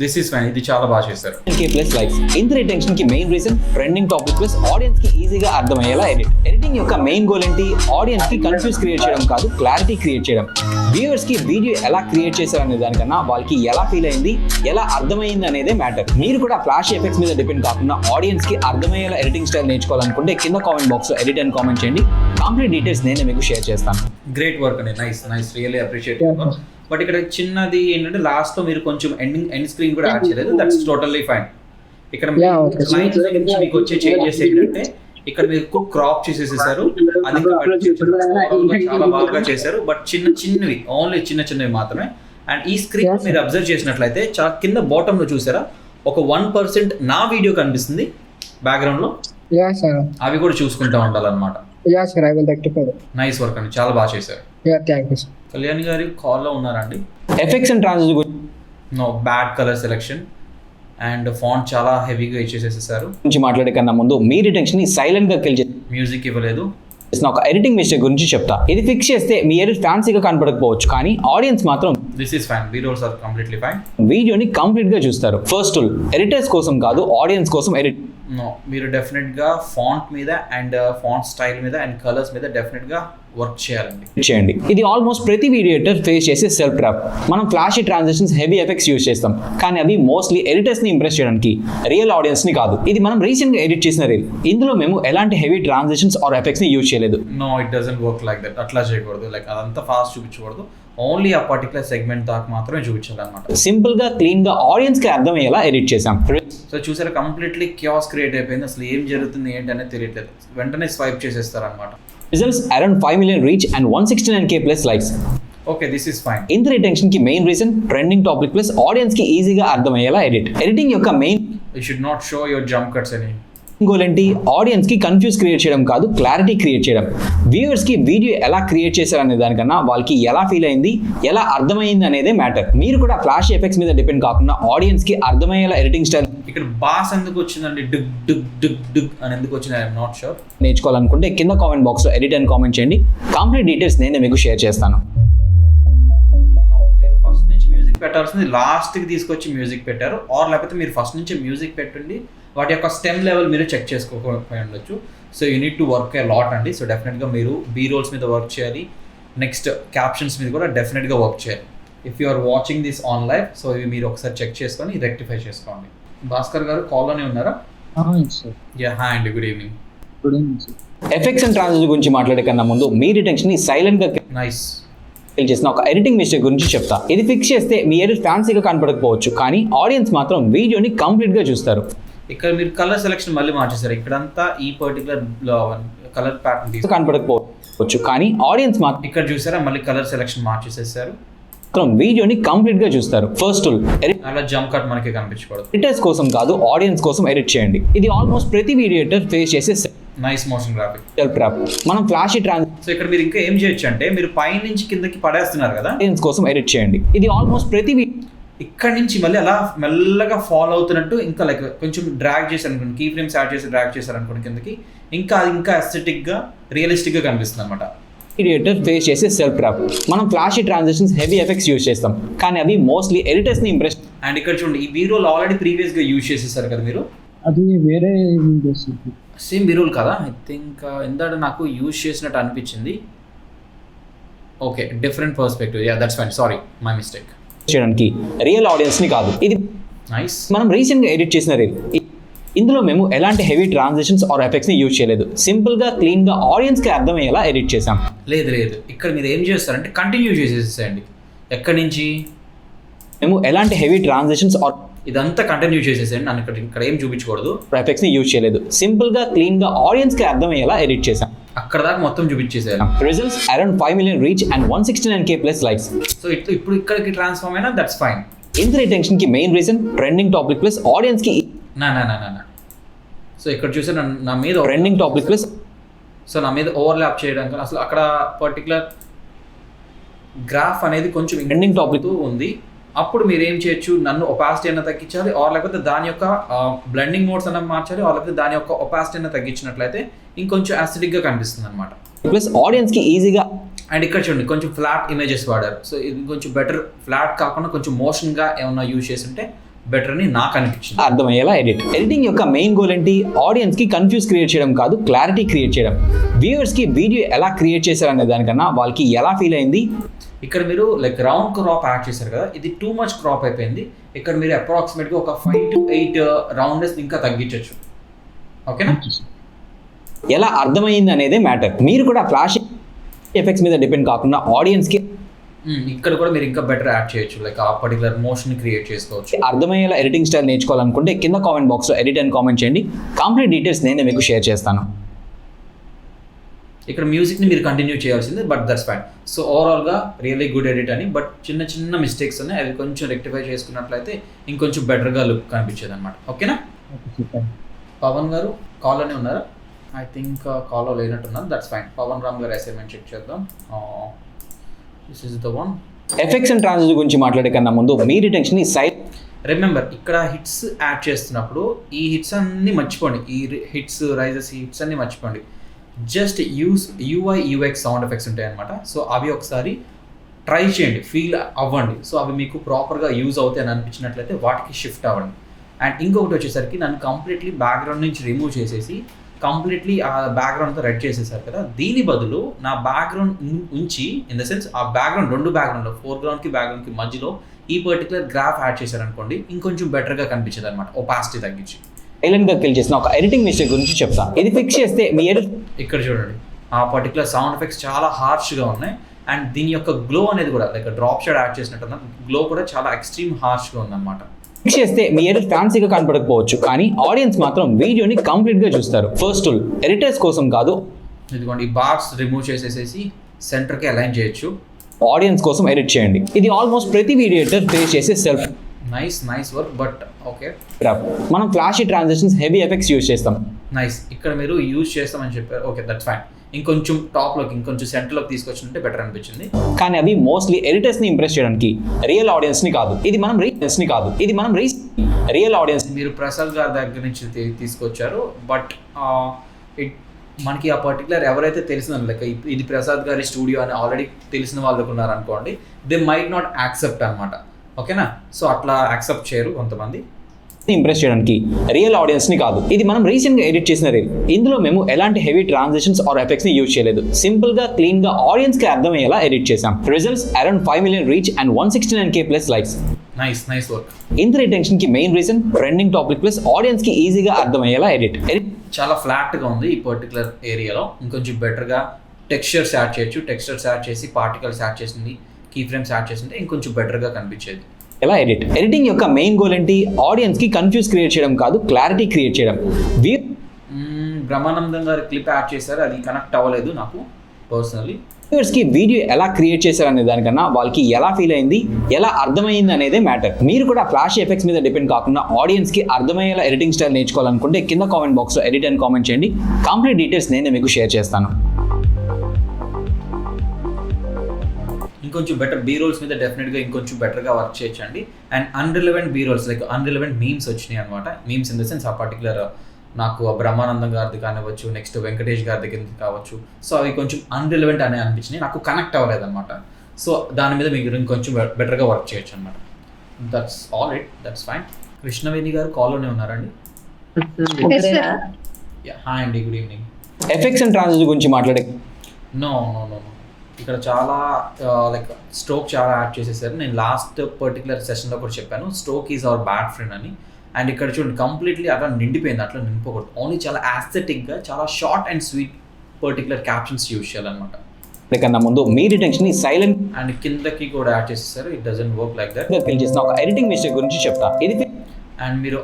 this is fine. ఇది చాలా బాగా చేశారు. Plus likes. ఇంత రిటెన్షన్ కి main reason trending topic plus audience కి ఈజీగా అర్థమయ్యేలా ఎడిటింగ్ యొక్క మెయిన్ గోల్ ఏంటి? ఆడియన్స్ కి కన్ఫ్యూజ్ క్రియేట్ చేయడం కాదు, క్లారిటీ క్రియేట్ చేయడం. వ్యూవర్స్ కి వీడియో ఎలా క్రియేట్ చేశారనే దానికన్నా వాళ్ళకి ఎలా ఫీల్ అయింది, ఎలా అర్థమైంది అనేదే మ్యాటర్. మీరు కూడా ఫ్లాష్ ఎఫెక్ట్స్ మీద డిపెండ్ కాకుండా ఆడియన్స్ కి అర్థమయ్యేలా ఎడిటింగ్ స్టైల్ నేర్చుకోవాలనుకుంటే కింద కామెంట్ బాక్స్ లో ఎడిట్ అని కామెంట్ చేయండి. కంప్లీట్ డీటెయిల్స్ నేను మీకు షేర్ చేస్తాను. గ్రేట్ వర్క్ అండి, నైస్ రియల్లీ అప్రిషియేట్. బట్ ఇక్కడ చిన్నది ఏంటంటే లాస్ట్ లో మీరు కొంచెం ఎండ్ స్క్రీన్ కూడా యాడ్ చేయలేదు. That's totally fine. ఇక్కడ మీకు వచ్చే చేంజెస్ ఏంటంటే ఇక్కడ మీరు క్రాప్ చేసేసేసారు, అది చాలా బాగా చేశారు. బట్ చిన్నవి ఓన్లీ చిన్నవి మాత్రమే. అండ్ ఈ స్క్రీన్ మీరు అబ్జర్వ్ చేసినట్లయితే కింద బాటమ్ లో చూసారా, ఒక 1% నా వీడియో కనిపిస్తుంది బ్యాక్గ్రౌండ్ లో. అవి కూడా చూసుకుంటా ఉండాలన్నమాట. నైస్ వర్క్ అండి, చాలా బాగా చేశారు. కళ్యాణ్ గారి కాల్లో ఉన్నారా అండి? Effects and transition no, bad colour selection and font చాలా హెవీగా ఇచ్చేసేసారు. గురించి మాట్లాడే కన్నా ముందు మీ రిటెన్షన్ ని సైలెంట్ గా కిల్ చేసి మ్యూజిక్ ఇవ్వలేదు. ఒక ఎడిటింగ్ మిస్టేక్ గురించి చెప్తా. ఇది ఫిక్స్ చేస్తే మీ ఎడిట్ ఫ్యాన్సీగా కనపడకపోవచ్చు, కానీ ఆడియన్స్ మాత్రం this is fine. Videos are completely fine. వీడియోని కంప్లీట్ గా చూస్తారు. ఫస్ట్ ఎడిటర్స్ కోసం కాదు, ఆడియన్స్ కోసం ఎడిట్. నో, మీరు డెఫినెట్ గా ఫాంట్ మీద అండ్ ఫాంట్ స్టైల్ మీద అండ్ కలర్స్ మీద డెఫినెట్ గా వర్క్ చేయండి. ఇది ఆల్మోస్ట్ ప్రతి వీడియో ఎడిటర్ ఫేస్ చేసే సెల్ఫ్ ట్రాప్. మనం flashy transitions, heavy effects use చేస్తాం, కానీ అవి మోస్ట్లీ ఎడిటర్స్ ని ఇంప్రెస్ చేయడానికి, రియల్ ఆడియన్స్ ని కాదు. ఇది మనం రీసెంట్ గా ఎడిట్ చేసిన ఇందులో మేము ఎలాంటి హెవీ ట్రాన్సిషన్స్ ఆర్ ఎఫెక్ట్స్ ని యూజ్ చేయలేదు. No, it doesn't work like that. అట్లా చేయకూడదు. లైక్ అదంతా ఫాస్ట్ చూపించకూడదు. ఓన్లీ ఆ పర్టికులర్ సెగ్మెంట్ దాకా మాత్రమే చూపించాలన్నమాట. సింపుల్ గా క్లీన్ గా ఆడియన్స్ కి అర్థమయ్యేలా ఎడిట్ చేసాం. సో చూసారా, కంప్లీట్లీ క్యాస్ క్రియేట్ అయిపోయింది. అసలు ఏం జరుగుతుంది ఏంటి అనేది తెలియట్లేదు. వెంటనే స్వైప్ చేసేస్తారు అనమాట. Results around 5 million reach and 169K plus likes. Okay, this is fine. ఇంత రిటెన్షన్ కి main reason trending topic plus audience కి ఈజీగా అర్థమయ్యేలా ఎడిటింగ్ యొక్క main you should not show your jump cuts అని గోల్ ఏంటి? ఆడియన్స్ కి కన్ఫ్యూజ్ క్రియేట్ చేయడం కాదు, క్లారిటీ క్రియేట్ చేయడం. వ్యూవర్స్ కి వీడియో ఎలా క్రియేట్ చేశారనే దానికన్నా వాళ్ళకి ఎలా ఫీల్ అయింది, ఎలా అర్థమైంది అనేదే మ్యాటర్. మీరు కూడా ఫ్లాష్ ఎఫెక్ట్స్ మీద డిపెండ్ కాకుండా ఆడియన్స్ కి అర్థమయ్యేలా ఎడిటింగ్ స్టైల్ ఇక్కడ బాస్ ఎందుకు వచ్చిందండి, డుగ్ డుగ్ డుగ్ డుగ్ అని ఎందుకు వచ్చింది, ఐఎమ్ నాట్ షూర్. నేర్చుకోవాలనుకుంటే కింద కామెంట్ బాక్స్ లో ఎడిట్ అని కామెంట్ చేయండి. కంప్లీట్ డీటెయిల్స్ నేనే మీకు షేర్ చేస్తాను. మీరు ఫస్ట్ నుంచి మ్యూజిక్ పెట్టాల్సింది లాస్ట్కి తీసుకొచ్చి మ్యూజిక్ పెట్టారు, ఆర్ లేకపోతే మీరు ఫస్ట్ నుంచి మ్యూజిక్ పెట్టండి, వాటి యొక్క స్టెమ్ లెవెల్ మీరు చెక్ చేసుకోకపోయి ఉండొచ్చు. So you need to work a lot అండి. సో డెఫినెట్గా మీరు బీ రోల్స్ మీద వర్క్ చేయాలి, నెక్స్ట్ క్యాప్షన్స్ మీద కూడా డెఫినెట్గా వర్క్ చేయాలి. If you are watching this on live, so ఇవి మీరు ఒకసారి చెక్ చేసుకొని రెక్టిఫై చేసుకోండి. భాస్కర్ గారు కాల్లోనే ఉన్నారా? యా, హాయ్ అండి, good evening. Effects and transition గురించి మాట్లాడే కన్నా ముందు మీ రిటెన్షన్ ని సైలెంట్ గా నైస్. చేసిన ఒక ఎడిటింగ్ మిస్టేక్ గురించి చెప్తా. ఇది ఫిక్స్ చేస్తే మీ ఎడిట్ ఫ్యాన్సీగా కనపడకపోవచ్చు, కానీ ఆడియన్స్ మాత్రం వీడియోని కంప్లీట్ గా చూస్తారు. ఇక్కడ మీరు కలర్ సెలెక్షన్ మళ్ళీ మార్చేసారు. ఇక్కడంతా ఈ పర్టికులర్ కలర్ ప్యాటర్న్ తీసుకు కనపడకపోవచ్చు, కానీ ఆడియన్స్ మాత్రం ఇక్కడ చూసారా మళ్ళీ కలర్ సెలెక్షన్ మార్చేసేసారు. వీడియోని కంప్లీట్ గా చూస్తారు. ఫస్ట్ టూల్ అలా జంప్ కట్ మనకి కనిపించకూడదు. ఎడిటర్స్ కోసం కాదు, ఆడియన్స్ కోసం ఎడిట్ చేయండి. ఇది ఆల్మోస్ట్ ప్రతి వీడియో ఎడిటర్ ఫేస్ చేసే nice motion graphic. Self trap. మనం ఫ్లాషీ సో ఇక్కడ మీరు ఇంకా ఏం చేయొచ్చు అంటే, మీరు పై నుంచి కిందకి పడేస్తున్నారు కదా, ఆడియన్స్ కోసం ఎడిట్ చేయండి. ఇది ఆల్మోస్ట్ ప్రతి ఇక్కడ నుంచి మళ్ళీ అలా మెల్లగా ఫాలో అవుతున్నట్టు ఇంకా లైక్ కొంచెం డ్రాగ్ చేశారు అనుకోండి, కీ ఫ్రేమ్స్ యాడ్ చేసి డ్రాగ్ చేశారు అనుకోండి కిందకి, ఇంకా అది ఇంకా ఎస్థెటిక్గా రియలిస్టిక్గా కనిపిస్తుంది అనమాట. ఎడిటర్ ఫేస్ చేసే సెల్ఫ్ ట్రాప్. మనం flashy transitions, heavy effects use చేస్తాం, కానీ అవి మోస్ట్లీ ఎడిటర్స్ ని ఇంప్రెస్. అండ్ ఇక్కడ చూడండి, ఈ బీరోల్ ఆల్రెడీ ప్రీవియస్గా యూజ్ చేసేసారు కదా మీరు. అది వేరే సేమ్ బీరోల్ కదా, ఐ థింక్ ఇందాక నాకు యూజ్ చేసినట్టు అనిపించింది. Okay, different perspective. Yeah, that's fine, sorry, my mistake. చేయడానికి రియల్ ఆడియన్స్ ని కాదు, ఇది నైస్. మనం రీసెంట్ గా ఎడిట్ చేసిన రీల్. ఇందులో మేము ఎలాంటి హెవీ ట్రాన్సిషన్స్ ఆర్ ఎఫెక్ట్స్ ని యూజ్ చేయలేదు. సింపుల్ గా, క్లీన్ గా ఆడియన్స్ కి అర్థమయ్యేలా ఎడిట్ చేసాం. లేదు, ఇక్కడ మీరు ఏం చేస్తారంటే కంటిన్యూ చేసేసేయండి. ఎక్కడి నుంచి మేము ఎలాంటి హెవీ ట్రాన్సిషన్స్ ఆర్ ఇదంతా కంటిన్యూ చేసేసేయండి, నన్ను ఇక్కడ ఏం చూపించకూడదు. ఎఫెక్ట్స్ ని యూజ్ చేయలేదు. సింపుల్ గా, క్లీన్ గా ఆడియన్స్ కి అర్థమయ్యేలా ఎడిట్ చేసాం. అక్కడ దాకా మొత్తం చూపించేసేయాలి. Results around 5 million reach and 169K plus likes. So ఇప్పుడు ఇక్కడికి ట్రాన్స్ఫార్మ్ అయినా దట్స్ ఫైన్. ఇంత రిటెన్షన్ కి main reason trending topic plus audience కి. నా సో ఇక్కడ చూసే నా మీద ట్రెండింగ్ టాపిక్ ప్లస్, సో నా మీద ఓవర్లాప్ చేయడానికి అసలు అక్కడ పర్టికులర్ గ్రాఫ్ అనేది కొంచెం ట్రెండింగ్ టాపిక్ ఉంది. అప్పుడు మీరు ఏం చేయొచ్చు, నన్ను ఒపాసిటీ అన్న తగ్గించాలి, ఆర్ లేకపోతే దాని యొక్క బ్లెండింగ్ మోడ్స్ అన్న మార్చాలి, ఆర్ లేకపోతే దాని యొక్క ఒపాసిటీ అన్న తగ్గించినట్లయితే ఇంకొంచెం యాసిడిక్గా కనిపిస్తుంది అనమాట. ప్లస్ ఆడియన్స్ కి ఈజీగా. అండ్ ఇక్కడ చూడండి, కొంచెం ఫ్లాట్ ఇమేజెస్ వాడారు. సో ఇది కొంచెం బెటర్, ఫ్లాట్ కాకుండా కొంచెం మోషన్గా ఏమన్నా యూజ్ చేసి ఉంటే బెటర్ అని నాకు అనిపించింది. అర్థమయ్యేలా ఎడిటింగ్ యొక్క మెయిన్ గోల్ ఏంటి? ఆడియన్స్ కి కన్ఫ్యూజ్ క్రియేట్ చేయడం కాదు, క్లారిటీ క్రియేట్ చేయడం. వ్యూవర్స్ కి వీడియో ఎలా క్రియేట్ చేశారనే దానికన్నా వాళ్ళకి ఎలా ఫీల్ అయింది. ఇక్కడ మీరు లైక్ రౌండ్ క్రాప్ యాడ్ చేశారు కదా, ఇది టూ మచ్ క్రాప్ అయిపోయింది. ఇక్కడ మీరు అప్రాక్సిమేట్గా ఒక 5 to 8 రౌండ్నెస్ ఇంకా తగ్గించవచ్చు. ఓకేనా? ఎలా అర్థమైంది అనేదే మ్యాటర్. మీరు కూడా ఫ్లాష్ ఎఫెక్ట్స్ మీద డిపెండ్ కాకుండా ఆడియన్స్ కి ఇక్కడ కూడా మీరు ఇంకా బెటర్ యాడ్ చేయొచ్చు, లైక్ ఆ పర్టికులర్ మోషన్ క్రియేట్ చేసుకోవచ్చు. అర్థమయ్యేలా ఎడిటింగ్ స్టైల్ నేర్చుకోవాలనుకుంటే కింద కామెంట్ బాక్స్ లో ఎడిట్ అని కామెంట్ చేయండి. కంప్లీట్ డీటెయిల్స్ నేనే మీకు షేర్ చేస్తాను. ఇక్కడ మ్యూజిక్ని మీరు కంటిన్యూ చేయాల్సింది, బట్ దట్స్ ఫైన్. సో ఓవరాల్గా రియల్లీ గుడ్ ఎడిట్ అని, బట్ చిన్న మిస్టేక్స్ ఉన్నాయి, అవి కొంచెం రెక్టిఫై చేసుకున్నట్లయితే ఇంకొంచెం బెటర్గా లుక్ కనిపించేది అనమాట. ఓకేనా? పవన్ గారు కాల్లోనే ఉన్నారా? ఐ థింక్ కాల్లో లేనట్టున్నారు, దట్స్ ఫైన్. పవన్ రామ్ గారు అసైన్మెంట్ చెక్ చేద్దాం. This is the one. Effects and transition గురించి మాట్లాడే కన్నా ముందు మీ రిటెన్షన్ ని సైడ్. రిమెంబర్, ఇక్కడ హిట్స్ యాడ్ చేస్తున్నప్పుడు ఈ హిట్స్ అన్ని మర్చిపోండి, ఈ హిట్స్ రైజెస్, ఈ హిట్స్ అన్ని మర్చిపోండి. Just UI UX sound effects ఉంటాయి అనమాట. సో అవి ఒకసారి ట్రై చేయండి, ఫీల్ అవ్వండి. సో అవి మీకు ప్రాపర్గా యూజ్ అవుతాయి అని అనిపించినట్లయితే వాటికి షిఫ్ట్ అవ్వండి. అండ్ ఇంకొకటి వచ్చేసరికి నన్ను కంప్లీట్లీ బ్యాక్గ్రౌండ్ నుంచి రిమూవ్ చేసేసి కంప్లీట్లీ ఆ బ్యాక్గ్రౌండ్తో రెడ్ చేసేసారు కదా, దీని బదులు నా బ్యాక్గ్రౌండ్ ఉంచి, ఇన్ ద సెన్స్ ఆ బ్యాక్గ్రౌండ్, రెండు బ్యాక్గ్రౌండ్లో ఫోర్గ్రౌండ్కి బ్యాక్గ్రౌండ్కి మధ్యలో ఈ పర్టికులర్ గ్రాఫ్ యాడ్ చేశారనుకోండి, ఇంకొంచెం బెటర్గా కనిపించేది అనమాట, ఒపాసిటీ తగ్గించి. సైలెంట్ గా కిల్ చేసిన ఒక ఎడిటింగ్ మిస్టేక్ గురించి చెప్తా. ఇది ఫిక్స్ చేస్తే మీ ఎడిట్. ఇక్కడ చూడండి, ఆ పర్టికులర్ సౌండ్ ఎఫెక్ట్స్ చాలా హార్ష్గా ఉన్నాయి. అండ్ దీని యొక్క గ్లో అనేది కూడా లైక్ డ్రాప్ షేడ్ యాడ్ చేసినట్టు గ్లో కూడా చాలా ఎక్స్ట్రీమ్ హార్ష్గా ఉందన్నమాట. ఫిక్స్ చేస్తే మీ ఎడిట్ ఫ్యాన్సీగా కనపడకపోవచ్చు, కానీ ఆడియన్స్ మాత్రం వీడియోని కంప్లీట్ గా చూస్తారు. ఫస్ట్ టూల్ ఎడిటర్స్ కోసం కాదు. ఇదిగోండి, ఈ బాక్స్ రిమూవ్ చేసేసేసి సెంటర్కి అలైన్ చేయొచ్చు. ఆడియన్స్ కోసం ఎడిట్ చేయండి. ఇది ఆల్మోస్ట్ ప్రతి వీడియో ఎడిటర్ ఫేస్ చేసే self. Nice work, but okay. మనం flashy transitions, heavy effects use చేస్తాం. నైస్. ఇక్కడ మీరు యూజ్ చేస్తామని చెప్పారు, ఓకే దట్స్ ఫైన్. ఇంకొంచెం టాప్లోకి ఇంకొంచెం సెంటర్లోకి తీసుకొచ్చింటే బెటర్ అనిపించింది. కానీ అవి మోస్ట్లీ ఎడిటర్స్ని ఇంప్రెస్ చేయడానికి, రియల్ ఆడియన్స్ని కాదు. ఇది మనం రియల్ ఆడియన్స్. మీరు ప్రసాద్ గారి దగ్గర నుంచి తీసుకొచ్చారు, బట్ మనకి ఆ పర్టికులర్ ఎవరైతే తెలిసిన లైక్ ఇది ప్రసాద్ గారి స్టూడియో అని ఆల్రెడీ తెలిసిన వాళ్ళకు ఉన్నారనుకోండి, దే మైట్ నాట్ యాక్సెప్ట్ అనమాట. ఓకేనా? సో అట్లా యాక్సెప్ట్ చేయరు కొంతమంది. ఇంప్రెస్ చేయడానికి, రియల్ ఆడియన్స్ని కాదు. ఇది మనం రీసెంట్గా ఎడిట్ చేసిన రీల్. ఇందులో మేము ఎలాంటి హెవీ ట్రాన్సాక్షన్స్ ఆర్ ఎఫెక్ట్స్ని యూజ్ చేయలేదు. సింపుల్గా క్లీన్గా ఆడియన్స్కి అర్థమయ్యేలా ఎడిట్ చేసాం. Results around 5 million reach and 169K plus likes. Nice work. ఇంత రిటెన్షన్కి main reason trending topic plus ఆడియన్స్కి ఈజీగా అర్థమయ్యేలా ఎడిట్. చాలా ఫ్లాట్గా ఉంది ఈ పర్టికులర్ ఏరియాలో. ఇంకొంచెం బెటర్గా టెక్స్చర్స్ యాడ్ చేయొచ్చు. టెక్స్చర్స్ యాడ్ చేసి పార్టికల్స్ యాడ్ చేసింది, కీ ఫ్రేమ్స్ యాడ్ చేసింటే ఇంకొంచెం బెటర్గా కనిపించేది. ఎలా ఎడిటింగ్ యొక్క మెయిన్ గోల్ ఏంటి? ఆడియన్స్కి కన్ఫ్యూజ్ క్రియేట్ చేయడం కాదు, క్లారిటీ క్రియేట్ చేయడం. బ్రహ్మానందం గారి క్లిప్ యాడ్ చేశారు, అది కనెక్ట్ అవ్వలేదు నాకు పర్సనలీ. వ్యూవర్స్కి వీడియో ఎలా క్రియేట్ చేశారు అనే దానికన్నా వాళ్ళకి ఎలా ఫీల్ అయింది, ఎలా అర్థమైంది అనేదే మ్యాటర్. మీరు కూడా ఫ్లాష్ ఎఫెక్ట్స్ మీద డిపెండ్ కాకుండా ఆడియన్స్కి అర్థమయ్యేలా ఎడిటింగ్ స్టైల్ నేర్చుకోవాలనుకుంటే కింద కామెంట్ బాక్స్లో ఎడిట్ అని కామెంట్ చేయండి. కంప్లీట్ డీటెయిల్స్ నేను మీకు షేర్ చేస్తాను. ఇంకొంచెం బెటర్ బీ రోల్స్ మీద డెఫినెట్గా ఇంకొంచెం బెటర్గా వర్క్ చేయొచ్చండి. And unrelevant B rolls like unrelevant memes వచ్చినాయి అనమాట. మీమ్స్ ఇన్ ద సెన్స్ ఆ పర్టికులర్ నాకు బ్రహ్మానందం గారిది కానివ్వచ్చు, నెక్స్ట్ వెంకటేష్ గారి దగ్గర కావచ్చు. సో అవి కొంచెం అన్రిలవెంట్ అనే అనిపించినాయి, నాకు కనెక్ట్ అవ్వలేదన్నమాట. సో దాని మీద మీకు ఇంకొంచెం బెటర్గా వర్క్ చేయొచ్చు అనమాట. That's all it, that's fine. Krishnaveni గారు కాల్లోనే ఉన్నారండి? హాయ్ అండి, good evening. Effects and transition గురించి మాట్లాడే నో ఇక్కడ చాలా లైక్ స్ట్రోక్ చాలా యాడ్ చేసేసారు. నేను లాస్ట్ పర్టికులర్ సెషన్లో కూడా చెప్పాను, stroke is our bad friend అని. అండ్ ఇక్కడ చూడండి కంప్లీట్లీ అట్లా నిండిపోయింది, అట్లా నింపకూడదు. ఓన్లీ చాలా యాస్థెటిక్గా చాలా short and sweet particular captions use చేయాలన్నమాట. కన్నా ముందు మీ రిటెన్షన్ సైలెంట్ అండ్ కిందకి కూడా యాడ్ చేసేసారు. It doesn't work like that. చేసిన ఒక ఎడిటింగ్ మిస్టేక్ గురించి చెప్తా. ఇది అండ్ మీరు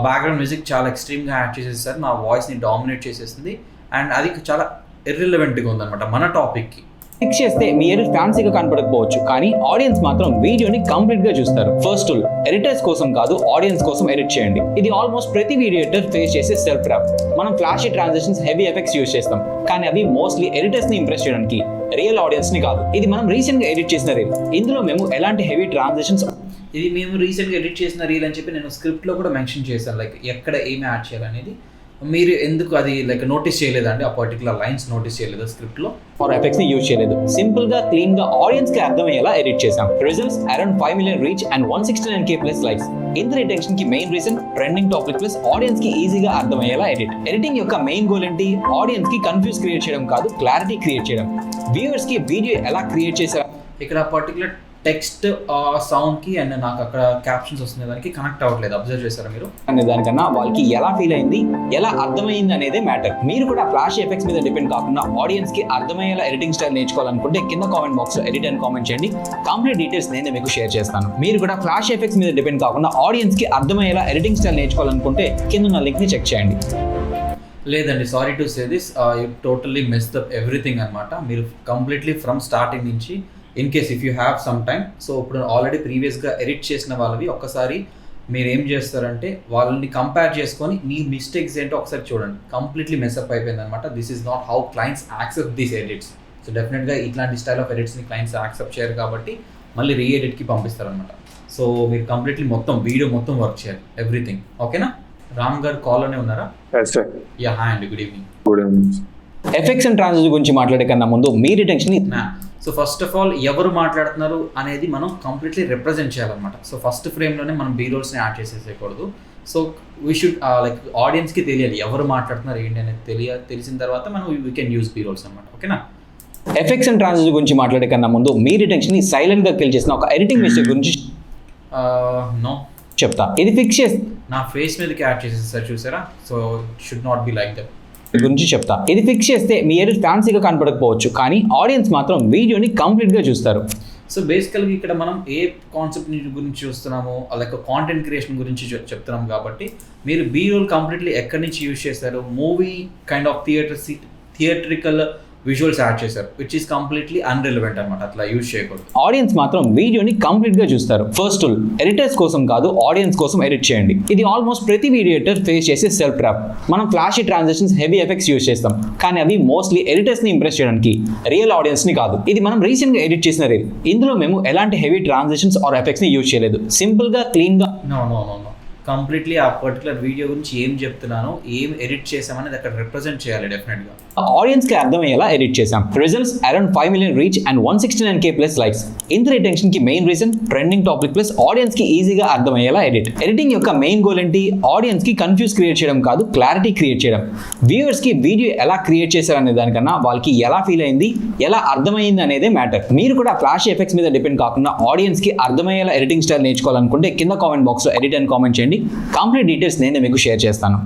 బ్యాక్గ్రౌండ్ మ్యూజిక్ చాలా ఎక్స్ట్రీమ్గా యాడ్ చేసేసారు, నా వాయిస్ని డామినేట్ చేసేసింది. అండ్ అది చాలా ఇర్రిలవెంట్గా ఉందన్నమాట మన టాపిక్కి. ఫిక్స్ చేస్తే మీ ఎడిట్ ఫ్యాన్సీగా కనపడకపోవచ్చు, కానీ ఆడియన్స్ మాత్రం వీడియోని కంప్లీట్ గా చూస్తారు. ఫస్ట్ రూల్, ఎడిటర్స్ కోసం కాదు, ఆడియన్స్ కోసం ఎడిట్ చేయండి. ఇది ఆల్మోస్ట్ ప్రతి వీడియో ఎడిటర్ ఫేస్ చేసే సెల్ఫ్ ట్రాప్. మనం flashy transactions, heavy effects use చేస్తాం, కానీ అవి మోస్ట్లీ ఎడిటర్స్ ని ఇంప్రెస్ చేయడానికి, రియల్ ఆడియన్స్ ని కాదు. ఇది మనం రీసెంట్ గా ఎడిట్ చేసిన రీల్. ఇందులో మేము ఎలాంటి హెవీ ట్రాన్సాక్షన్స్, ఇది మేము రీసెంట్గా ఎడిట్ చేసిన రీల్ అని చెప్పి నేను స్క్రిప్ట్లో కూడా మెన్షన్ చేశాను, లైక్ ఎక్కడ ఏమి యాడ్ చేయాలనేది. మీరు ఎందుకు అది లైక్ నోటీస్ చేయలేదండి? ఆ పర్టికులర్ లైన్స్ నోటీస్ చేయలేదు స్క్రిప్ట్లో? ఆర్ ఎఫెక్ట్స్ ని యూజ్ చేయలేదు. సింపుల్ గా క్లీన్ గా ఆడియన్స్ కి అర్థమయ్యేలా ఎడిట్ చేసాం. Results around 5 million reach and 169K plus likes. ఇంత రిటెన్షన్ కి main reason trending topic plus audience కి ఈజీగా అర్థమయ్యేలా ఎడిట్. ఎడిటింగ్ యొక్క మెయిన్ గోల్ ఏంటి? ఆడియన్స్ కి కన్ఫ్యూజ్ క్రియేట్ చేయడం కాదు, క్లారిటీ క్రియేట్ చేయడం. వ్యూవర్స్ కి వీడియో ఎలా క్రియేట్ చేశారు, ఇక్కడ పర్టికులర్ టెక్స్ట్ సౌండ్కి అండ్ నాకు అక్కడ క్యాప్షన్స్ వస్తున్న దానికి కనెక్ట్ అవ్వట్లేదు. అబ్జర్వ్ చేశారా మీరు? అనే దానికన్నా వాళ్ళకి ఎలా ఫీల్ అయింది, ఎలా అర్థమైంది అనేదే మ్యాటర్. మీరు కూడా ఫ్లాష్ ఎఫెక్ట్స్ మీద డిపెండ్ కాకుండా ఆడియన్స్ కి అర్థమయ్యేలా ఎడిటింగ్ స్టైల్ నేర్చుకోవాలనుకుంటే కింద కామెంట్ బాక్స్ లో ఎడిట్ అని కామెంట్ చేయండి. కంప్లీట్ డీటెయిల్స్ నేను మీకు షేర్ చేస్తాను. మీరు కూడా ఫ్లాష్ ఎఫెక్ట్స్ మీద డిపెండ్ కాకుండా ఆడియన్స్ కి అర్థమయ్యేలా ఎడిటింగ్ స్టైల్ నేర్చుకోవాలనుకుంటే కింద ఉన్న లింక్ ని చెక్ చేయండి. లేదండి, sorry to say this, you totally missed up everything అనమాట. మీరు కంప్లీట్లీ ఫ్రమ్ స్టార్టింగ్ నుంచి, in case if you have some time, so ఇప్పుడు ఆల్రెడీ ప్రీవియస్గా ఎడిట్ చేసిన వాళ్ళవి ఒక్కసారి మీరు ఏం చేస్తారంటే వాళ్ళని కంపేర్ చేసుకొని మీ మిస్టేక్స్ ఏంటో ఒకసారి చూడండి. కంప్లీట్లీ మెస్అప్ అయిపోయింది అనమాట. This is not how clients accept these edits. So డెఫినెట్గా ఇట్లాంటి స్టైల్ ఆఫ్ ఎడిట్స్ని క్లయింట్స్ యాక్సెప్ట్ చేయరు కాబట్టి మళ్ళీ రీఎడిట్కి పంపిస్తారనమాట. సో మీరు కంప్లీట్లీ మొత్తం వీడియో మొత్తం వర్క్ చేయాలి, ఎవ్రీథింగ్. ఓకేనా? రామ్ గారు కాల్లోనే ఉన్నారా? యా, హాయ్ అండి, good evening. Effects and transition గురించి మాట్లాడే కన్నా ముందు మీ retention. So first of all ఎవరు మాట్లాడుతున్నారు అనేది మనం కంప్లీట్లీ రిప్రజెంట్ చేయాలన్నమాట. సో ఫస్ట్ ఫ్రేమ్లోనే మనం బీ రోల్స్ని యాడ్ చేసేసేయకూడదు. సో వీ షుడ్ లైక్ ఆడియన్స్కి తెలియాలి ఎవరు మాట్లాడుతున్నారు ఏంటి అనేది తెలిసిన తర్వాత మనం we can use B rolls అనమాట. ఓకేనా? ఎఫెక్ట్స్ అండ్ ట్రాన్సిషన్ గురించి మాట్లాడే కన్నా ముందు మీ రిటెన్షన్ సైలెంట్ గా కిల్ చేసిన ఒక ఎడిటింగ్ మిస్టేక్ గురించి నో చెప్తా. ఇది ఫిక్స్ చేసి నా ఫేస్ మీదకి యాడ్ చేసేసారు, చూసారా? So should not be like that గురించి చెప్తా. ఇది ఫిక్స్ చేస్తే మీ ఎడిట్ ఫ్యాన్సీగా కనపడకపోవచ్చు, కానీ ఆడియన్స్ మాత్రం వీడియోని కంప్లీట్ గా చూస్తారు. సో బేసికల్గా ఇక్కడ మనం ఏ కాన్సెప్ట్ గురించి చూస్తున్నాము, లైక్ కాంటెంట్ క్రియేషన్ గురించి చెప్తున్నాం కాబట్టి మీరు బీ రోల్ కంప్లీట్లీ ఎక్కడి నుంచి యూజ్ చేస్తారు? Movie kind of theatrical visuals add చేశారు విచ్ ఈస్ కంప్లీట్లీ అన్రిలవెంట్ అనమాట, అట్లా యూజ్ చేయకూడదు. ఆడియన్స్ మాత్రం వీడియోని కంప్లీట్ గా చూస్తారు. ఫస్ట్ రూల్, ఎడిటర్స్ కోసం కాదు, ఆడియన్స్ కోసం ఎడిట్ చేయండి. ఇది ఆల్మోస్ట్ ప్రతి వీడియో ఎడిటర్ ఫేస్ చేసే సెల్ఫ్ ట్రాప్. మనం flashy transactions, heavy effects use చేస్తాం, కానీ అవి మోస్ట్లీ ఎడిటర్స్ ని ఇంప్రెస్ చేయడానికి, రియల్ ఆడియన్స్ ని కాదు. ఇది మనం రీసెంట్ గా ఎడిట్ చేసిన రీల్. ఇందులో మేము ఎలాంటి హెవీ ట్రాన్సాక్షన్స్ ఆర్ ఎఫెక్ట్స్ ని యూజ్ చేయలేదు. సింపుల్ గా, క్లీన్ గా. నో కంప్లీట్లీ ఆ పర్టికులర్ వీడియో గురించి ఏం చెప్తున్నానో, ఏం ఎడిట్ చేసామనేది అక్కడ రిప్రజెంట్ చేయాలి డెఫినెట్గా. ఆడియన్స్ కి అర్థమయ్యేలా ఎడిట్ చేసాం. Results around 5 million reach and 169K plus likes. ఇంత రిటెన్షన్ కి main reason trending topic plus audience కి ఈజీగా అర్థమయ్యేలా ఎడిట్. ఎడిటింగ్ యొక్క మెయిన్ గోల్ ఏంటి? ఆడియన్స్ కి కన్ఫ్యూజ్ క్రియేట్ చేయడం కాదు, క్లారిటీ క్రియేట్ చేయడం. వ్యూవర్స్ కి వీడియో ఎలా క్రియేట్ చేశారనే దానికన్నా వాళ్ళకి ఎలా ఫీల్ అయింది, ఎలా అర్థమైంది అనేదే మ్యాటర్. మీరు కూడా ఫ్లాష్ ఎఫెక్ట్స్ మీద డిపెండ్ కాకుండా ఆడియన్స్ కి అర్థమయ్యేలా ఎడిటింగ్ స్టైల్ నేర్చుకోవాలనుకుంటే కింద కామెంట్ బాక్స్ లో ఎడిట్ అని కామెంట్ చేయండి. కంప్లీట్ డీటెయిల్స్ నేను మీకు షేర్ చేస్తాను.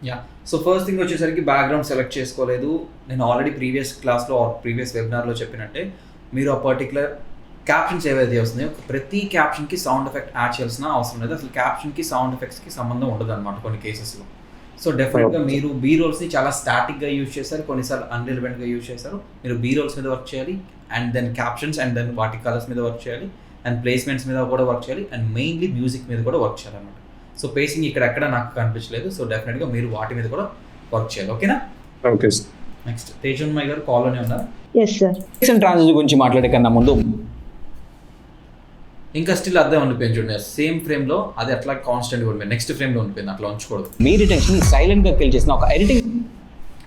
యా, సో ఫస్ట్ థింగ్ వచ్చేసరికి బ్యాక్గ్రౌండ్ సెలెక్ట్ చేసుకోలేదు. నేను ఆల్రెడీ ప్రీవియస్ క్లాస్లో ప్రీవియస్ వెబినార్లో చెప్పినట్టే, మీరు ఆ పర్టికులర్ క్యాప్షన్స్ ఏవైతే వస్తున్నాయో ప్రతి క్యాప్షన్కి సౌండ్ ఎఫెక్ట్ యాడ్ చేయాల్సిన అవసరం లేదు. అసలు క్యాప్షన్కి సౌండ్ ఎఫెక్ట్స్కి సంబంధం ఉండదు అనమాట కొన్ని కేసెస్లో. సో డెఫినెట్గా మీరు బీ రోల్స్ని చాలా స్టాటిక్గా యూజ్ చేశారు, కొన్నిసార్లు అన్రిలవెంట్గా యూజ్ చేశారు. మీరు బీ రోల్స్ మీద వర్క్ చేయాలి, and then captions, and then వాటి కలర్స్ మీద వర్క్ చేయాలి, అండ్ ప్లేస్మెంట్స్ మీద కూడా వర్క్ చేయాలి, అండ్ మెయిన్లీ మ్యూజిక్ మీద కూడా వర్క్ చేయాలన్నమాట. సో పేసింగ్ ఇక్కడ ఎక్కడ నాకు కనిపించలేదు. సో డెఫినెట్గా మీరు వాటి మీద కూడా వర్క్ చేయాలి. ఓకేనా? Okay sir. నెక్స్ట్ తేజన్మయ్ గారు కాల్లోనే ఉన్నారు. Yes sir. ట్రాన్సాక్షన్ గురించి మాట్లాడే కన్నా ముందు ఇంకా స్టిల్ అదే ఉండిపోయింది చూడండి, సేమ్ ఫ్రేమ్లో అది అట్లా కాన్స్టెంట్గా ఉండిపోయింది, నెక్స్ట్ ఫ్రేమ్లో ఉండిపోయింది, అట్లా ఉంచకూడదు. మీ రిటెన్షన్ సైలెంట్గా కిల్ చేసిన ఒక ఎడిటింగ్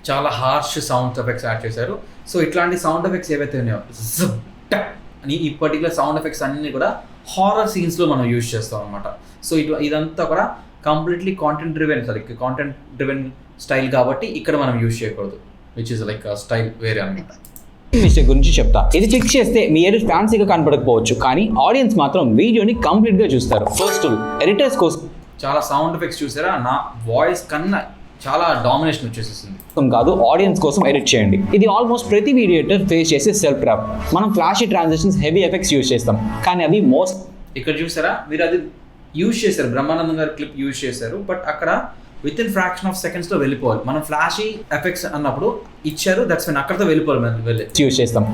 చాలా హార్ష్ సౌండ్ ఎఫెక్ట్స్ యాడ్ చేశారు. సో ఇట్లాంటి సౌండ్ ఎఫెక్ట్స్ ఏవైతే ఉన్నాయో అని ఈ పర్టికులర్ సౌండ్ ఎఫెక్ట్స్ అన్నీ కూడా హారర్ సీన్స్లో మనం యూజ్ చేస్తాం అనమాట. సో ఇదంతా కూడా కంప్లీట్లీ కాంటెంట్ డ్రివెన్ స్టైల్ కాబట్టి ఇక్కడ మనం యూజ్ చేయకూడదు, విచ్ ఇస్ లైక్ స్టైల్ వేరే అనమాట. మిస్టేక్ గురించి చెప్తా. ఇది ఫిక్స్ చేస్తే మీ ఎడిట్ ఫ్యాన్సీగా కనపడకపోవచ్చు, కానీ ఆడియన్స్ మాత్రం వీడియోని కంప్లీట్ గా చూస్తారు. ఫస్ట్ రూల్, ఎడిటర్స్ కోసం చాలా సౌండ్ ఎఫెక్ట్స్ చూసారా, నా వాయిస్ కన్నా చాలా డామినేషన్ వచ్చేసేసింది కాదు, ఆడియన్స్ కోసం ఎడిట్ చేయండి. ఇది ఆల్మోస్ట్ ప్రతి వీడియో ఎడిటర్ ఫేస్ చేసే సెల్ఫ్ ట్రాప్. మనం flashy transactions, heavy effects use చేస్తాం, కానీ అవి ఇక్కడ చూసారా మీరు అది యూజ్ చేశారు, బ్రహ్మానందం గారు క్లిప్ యూజ్ చేశారు, బట్ అక్కడ విత్ ఇన్ ఫ్రాక్షన్ ఆఫ్ సెకండ్స్లో వెళ్ళిపోవాలి. మనం ఫ్లాషీ ఎఫెక్ట్స్ అన్నప్పుడు ఇచ్చారు, దట్స్ మీన్ అక్కడితో వెళ్ళిపోవాలి, మనం యూజ్ చేస్తాం,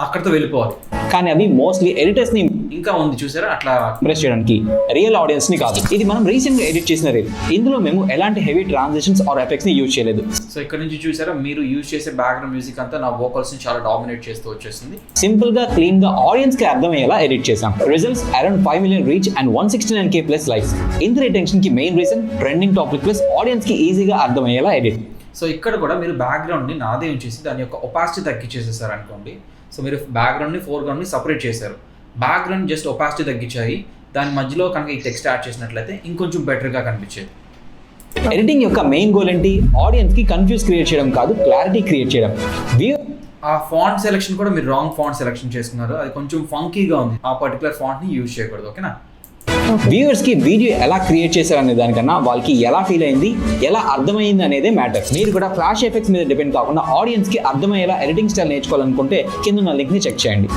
అక్కడితో వెళ్ళిపోవాలి. కానీ అవి మోస్ట్లీ ఎడిటర్స్ ని ఇంకా ఉంది చూసారా అట్లా ఇంప్రెస్ చేయడానికి, రియల్ ఆడియన్స్ ని కాదు. ఇది మనం రీసెంట్ గా ఎడిట్ చేసిన రీల్. ఇందులో మేము ఎలాంటి హెవీ ట్రాన్సాక్షన్స్ ఆర్ ఎఫెక్ట్స్ ని యూజ్ చేయలేదు. సో ఇక్కడ నుంచి చూసారా మీరు యూజ్ చేసే బ్యాక్గ్రౌండ్ మ్యూజిక్ అంతా నా వోకల్స్ ని చాలా డామినేట్ చేస్తూ వచ్చేసింది. సింపుల్ గా, క్లీన్ గా, ఆడియన్స్ కి అర్థమయ్యేలా ఎడిట్ చేసాం. Results around 5 million reach and 169K plus likes. ఇంత రిటెన్షన్ కి main reason trending topic plus audience కి ఈజీగా అర్థమయ్యేలా ఎడిట్. సో ఇక్కడ కూడా మీరు బ్యాక్గ్రౌండ్ ని నాదే ఉంచేసి దాని యొక్క ఒపాసిటీ తగ్గించేసేసారు అనుకోండి. సో మీరు బ్యాక్గ్రౌండ్ని ఫోర్గ్రౌండ్ని సపరేట్ చేశారు, బ్యాక్గ్రౌండ్ జస్ట్ ఒపాసిటీ తగ్గించాయి, దాని మధ్యలో కనుక ఈ టెక్స్ట్ యాడ్ చేసినట్లయితే ఇంకొంచెం బెటర్గా కనిపించేది. ఎడిటింగ్ యొక్క మెయిన్ గోల్ ఏంటి? ఆడియన్స్ కి కన్ఫ్యూజ్ క్రియేట్ చేయడం కాదు, క్లారిటీ క్రియేట్ చేయడం. ఆ ఫాంట్ సెలెక్షన్ కూడా మీరు రాంగ్ ఫాంట్ సెలెక్షన్ చేసుకున్నారు, అది కొంచెం ఫంకీగా ఉంది, ఆ పర్టికులర్ ఫాంట్ని యూజ్ చేయకూడదు. ఓకేనా? వ్యూవర్స్ కి వీడియో ఎలా క్రియేట్ చేశారనే దానికన్నా వాళ్ళకి ఎలా ఫీల్ అయింది, ఎలా అర్థమైంది అనేదే మ్యాటర్. మీరు కూడా ఫ్లాష్ ఎఫెక్ట్స్ మీద డిపెండ్ కాకుండా ఆడియన్స్ కి అర్థమయ్యేలా ఎడిటింగ్ స్టైల్ నేర్చుకోవాలనుకుంటే కింద ఉన్న లింక్ ని చెక్ చేయండి.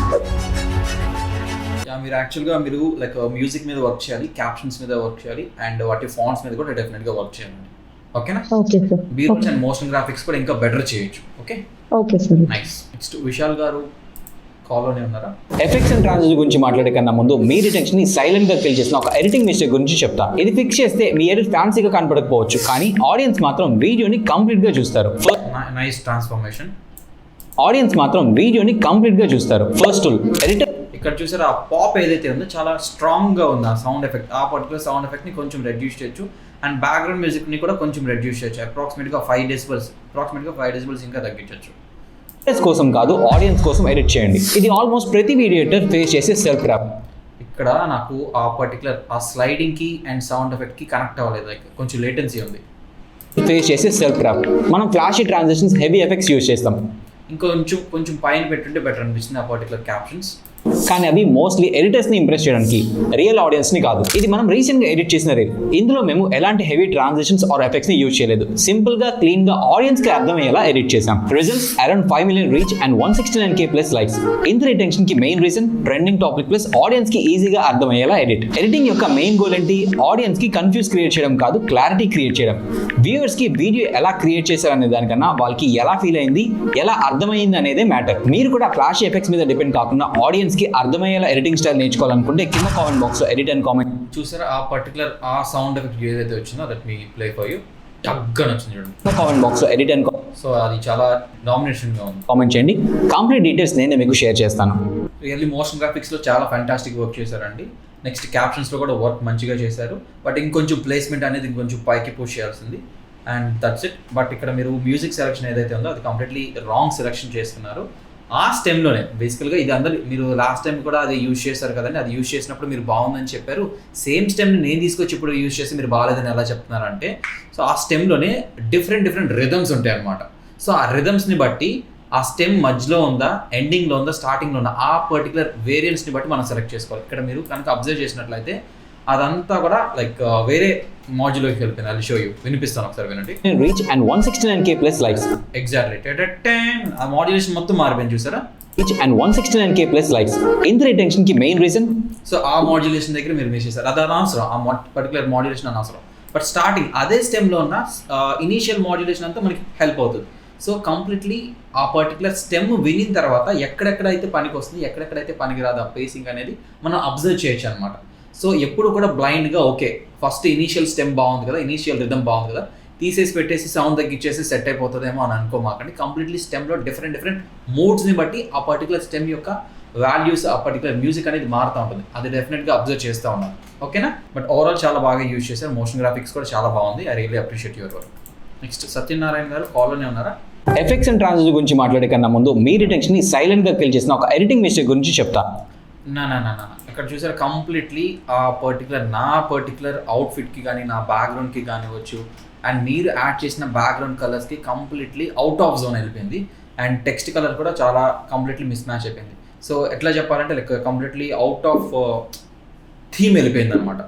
మీరు యాక్చువల్గా మీరు లైక్ మ్యూజిక్ మీద వర్క్ చేయాలి, క్యాప్షన్స్ మీద వర్క్ చేయాలి, అండ్ వాటి ఫాంట్స్ మీద కూడా డెఫినెట్గా వర్క్ చేయాలండి. ఓకేనా? Okay sir. B rolls and motion graphics కూడా ఇంకా బెటర్ చేయొచ్చు. Okay okay sir. Nice. Next Vishal garu కాల్లోనే ఉన్నారా? ఎఫెక్ట్స్ అండ్ ట్రాన్సాక్షన్ గురించి మాట్లాడే కన్నా ముందు మీ రిటెన్షన్ ని సైలెంట్ గా కిల్ చేసిన ఒక ఎడిటింగ్ మిస్టేక్ గురించి చెప్తా. ఇది ఫిక్స్ చేస్తే మీ ఎడిట్ ఫ్యాన్సీగా కనపడకపోవచ్చు, కానీ ఆడియన్స్ మాత్రం వీడియోని కంప్లీట్ గా చూస్తారు. Nice transformation. ఆడియన్స్ మాత్రం వీడియోని కంప్లీట్ గా చూస్తారు. ఫస్ట్ రూల్, ఎడిటర్ ఇక్కడ చూసారు ఆ పాప్ ఏదైతే ఉందో చాలా స్ట్రాంగ్గా ఉంది, ఆ సౌండ్ ఎఫెక్ట్, ఆ పర్టికులర్ సౌండ్ ఎఫెక్ట్ని కొంచెం రెడ్యూస్ చేయొచ్చు, అండ్ బ్యాక్గ్రౌండ్ మ్యూజిక్ని కూడా కొంచెం రెడ్యూస్ చేయొచ్చు. అప్రాక్సిమేట్గా 5 decibels ఇంకా తగ్గించవచ్చు. కోసం కాదు, ఆడియన్స్ కోసం ఎడిట్ చేయండి. ఇది ఆల్మోస్ట్ ప్రతి వీడియో ఎడిటర్ ఫేస్ చేసే సెల్ఫ్ ట్రాప్. ఇక్కడ నాకు ఆ పర్టికులర్ ఆ స్లైడింగ్కి అండ్ సౌండ్ ఎఫెక్ట్కి కనెక్ట్ అవ్వలేదు, లైక్ కొంచెం లేటెన్సీ ఉంది. ఫేస్ చేసే సెల్ఫ్ ట్రాప్. మనం flashy transactions, heavy effects use చేస్తాం. కొంచెం పైన పెట్టుంటే బెటర్ అనిపించింది ఆ పర్టికులర్ క్యాప్షన్స్. కానీ అవి మోస్ట్లీ ఎడిటర్స్ ని ఇంప్రెస్ చేయడానికి, రియల్ ఆడియన్స్ ని కాదు. ఇది మనం రీసెంట్ గా ఎడిట్ చేసిన రీల్. ఇందులో మేము ఎలాంటి హెవీ ట్రాన్సిషన్స్ ఆర్ ఎఫెక్ట్స్ ని యూజ్ చేయలేదు. సింపుల్ గా క్లీన్ గా ఆడియన్స్ కి అర్థమయ్యేలా ఎడిట్ చేసాం. Results around 5 million reach and 169K plus likes. ఇంత రిటెన్షన్ కి main reason trending topic plus audience కి ఈజీగా అర్థమయ్యేలా ఎడిట్. ఎడిటింగ్ యొక్క మెయిన్ గోల్ ఏంటి? ఆడియన్స్ కి కన్ఫ్యూజ్ క్రియేట్ చేయడం కాదు, క్లారిటీ క్రియేట్ చేయడం. వ్యూవర్స్ కి వీడియో ఎలా క్రియేట్ చేశారనే దానికన్నా వాళ్ళకి ఎలా ఫీల్ అయింది, ఎలా అర్థమైంది అనేదే మ్యాటర్. మీరు కూడా ఫ్లాష్ ఎఫెక్ట్స్ మీద డిపెండ్ కాకుండా ఆడియన్స్ కి అర్థమయ్యేలా ఎడిటింగ్ స్టైల్ నేర్చుకోవాలనుకుంటే కింద కామెంట్ బాక్స్ లో ఎడిట్ అండ్ కామెంట్ చూసారా ఆ పర్టికులర్ ఆ సౌండ్ ఎఫెక్ట్ ఏదైతే వచ్చిందో దట్ మీ ప్లే ఫర్ యూ టగ్గా వచ్చింది చూడండి. కామెంట్ బాక్స్ లో ఎడిట్ అండ్ సో అది చాలా డామినేషన్గా ఉంది. కామెంట్ చేయండి. కంప్లీట్ డీటెయిల్స్ నేను మీకు షేర్ చేస్తాను. రియల్లీ మోషన్ గ్రాఫిక్స్లో చాలా ఫ్యాంటాస్టిక్ వర్క్ చేశారండి. నెక్స్ట్ క్యాప్షన్స్లో కూడా వర్క్ మంచిగా చేశారు. బట్ ఇంకొంచెం ప్లేస్మెంట్ అనేది ఇంకొంచెం పైకి పుష్ చేయాల్సింది. And that's it. బట్ ఇక్కడ మీరు మ్యూజిక్ సెలెక్షన్ ఏదైతే ఉందో అది కంప్లీట్లీ రాంగ్ సెలెక్షన్ చేస్తున్నారు. ఆ స్టెమ్లోనే బేసికల్గా ఇది అందరు మీరు లాస్ట్ టైం కూడా అది యూజ్ చేశారు కదండి. అది యూజ్ చేసినప్పుడు మీరు బాగుందని చెప్పారు. సేమ్ స్టెమ్ని నేను తీసుకొచ్చి ఇప్పుడు యూజ్ చేసి మీరు బాగాలేదని ఎలా చెప్తున్నారంటే, సో ఆ స్టెమ్లోనే డిఫరెంట్ రిథమ్స్ ఉంటాయి అన్నమాట. సో ఆ రిథమ్స్ని బట్టి ఆ స్టెమ్ మధ్యలో ఉందా, ఎండింగ్లో ఉందా, స్టార్టింగ్లో ఉందా, ఆ పర్టికులర్ వేరియంట్స్ని బట్టి మనం సెలెక్ట్ చేసుకోవాలి. ఇక్కడ మీరు కనుక అబ్జర్వ్ చేసినట్లయితే అదంతా కూడా లైక్ వేరే మాడ్యూల్లోకి వెళ్ళిపోయింది. అది షో యూ వినిపిస్తాను ఒకసారి వినండి. Reach and 169K plus likes. Exactly ఆ మాడ్యులేషన్ మొత్తం మారిపోయింది చూసారా. Reach and 169K plus likes. ఇంత రిటెన్షన్ కి మెయిన్ రీజన్ సో ఆ మాడ్యులేషన్ దగ్గర మీరు మిస్ చేశారు. అది అనవసరం, ఆ పర్టికులర్ మాడ్యులేషన్ అనవసరం. బట్ స్టార్టింగ్ అదే స్టెమ్లో ఉన్న ఇనీషియల్ మాడ్యులేషన్ అంతా మనకి హెల్ప్ అవుతుంది. సో కంప్లీట్లీ ఆ పర్టికులర్ స్టెమ్ వినిన తర్వాత ఎక్కడెక్కడైతే పనికి వస్తుంది, ఎక్కడెక్కడైతే పనికి రాదు ఆ పేసింగ్ అనేది మనం అబ్జర్వ్ చేయొచ్చు అనమాట. సో ఎప్పుడు కూడా బ్లైండ్గా ఓకే ఫస్ట్ ఇనీషియల్ స్టెమ్ బాగుంది కదా, ఇనీషియల్ రిథమ్ బాగుంది కదా, తీసేసి పెట్టేసి సౌండ్ తగ్గించేసి సెట్ అయిపోతుందేమో అని అనుకోమాకండి. కంప్లీట్లీ స్టెమ్లో డిఫరెంట్ మూడ్స్ని బట్టి ఆ పర్టికులర్ స్టెమ్ యొక్క వాల్యూస్, ఆ పర్టికులర్ మ్యూజిక్ అనేది మారుతూ ఉంటుంది. అది డెఫినెట్గా అబ్జర్వ్ చేస్తూ ఉన్నాను. ఓకేనా. బట్ ఓవరాల్ చాలా బాగా యూజ్ చేశారు. మోషన్ గ్రాఫిక్స్ కూడా చాలా బాగుంది. I really appreciate your work. Next Satyanarayana గారు కాల్లోనే ఉన్నారా? ఎఫెక్ట్స్ అండ్ ట్రాన్సిషన్ గురించి మాట్లాడే కన్నా ముందు మీ రిటెన్షన్ ని సైలెంట్ గా కిల్ చేసిన ఒక ఎడిటింగ్ మిస్టేక్ గురించి చెప్తా. నా ఇక్కడ చూసారు కంప్లీట్లీ ఆ నా పర్టికులర్ అవుట్ఫిట్కి కానీ, నా బ్యాక్గ్రౌండ్కి కానివచ్చు, అండ్ మీరు యాడ్ చేసిన బ్యాక్గ్రౌండ్ కలర్స్కి కంప్లీట్లీ అవుట్ ఆఫ్ జోన్ వెళ్ళిపోయింది. అండ్ టెక్స్ట్ కలర్ కూడా చాలా కంప్లీట్లీ మిస్ మ్యాచ్ అయిపోయింది. సో ఎట్లా చెప్పాలంటే like completely out of theme వెళ్ళిపోయింది అనమాట.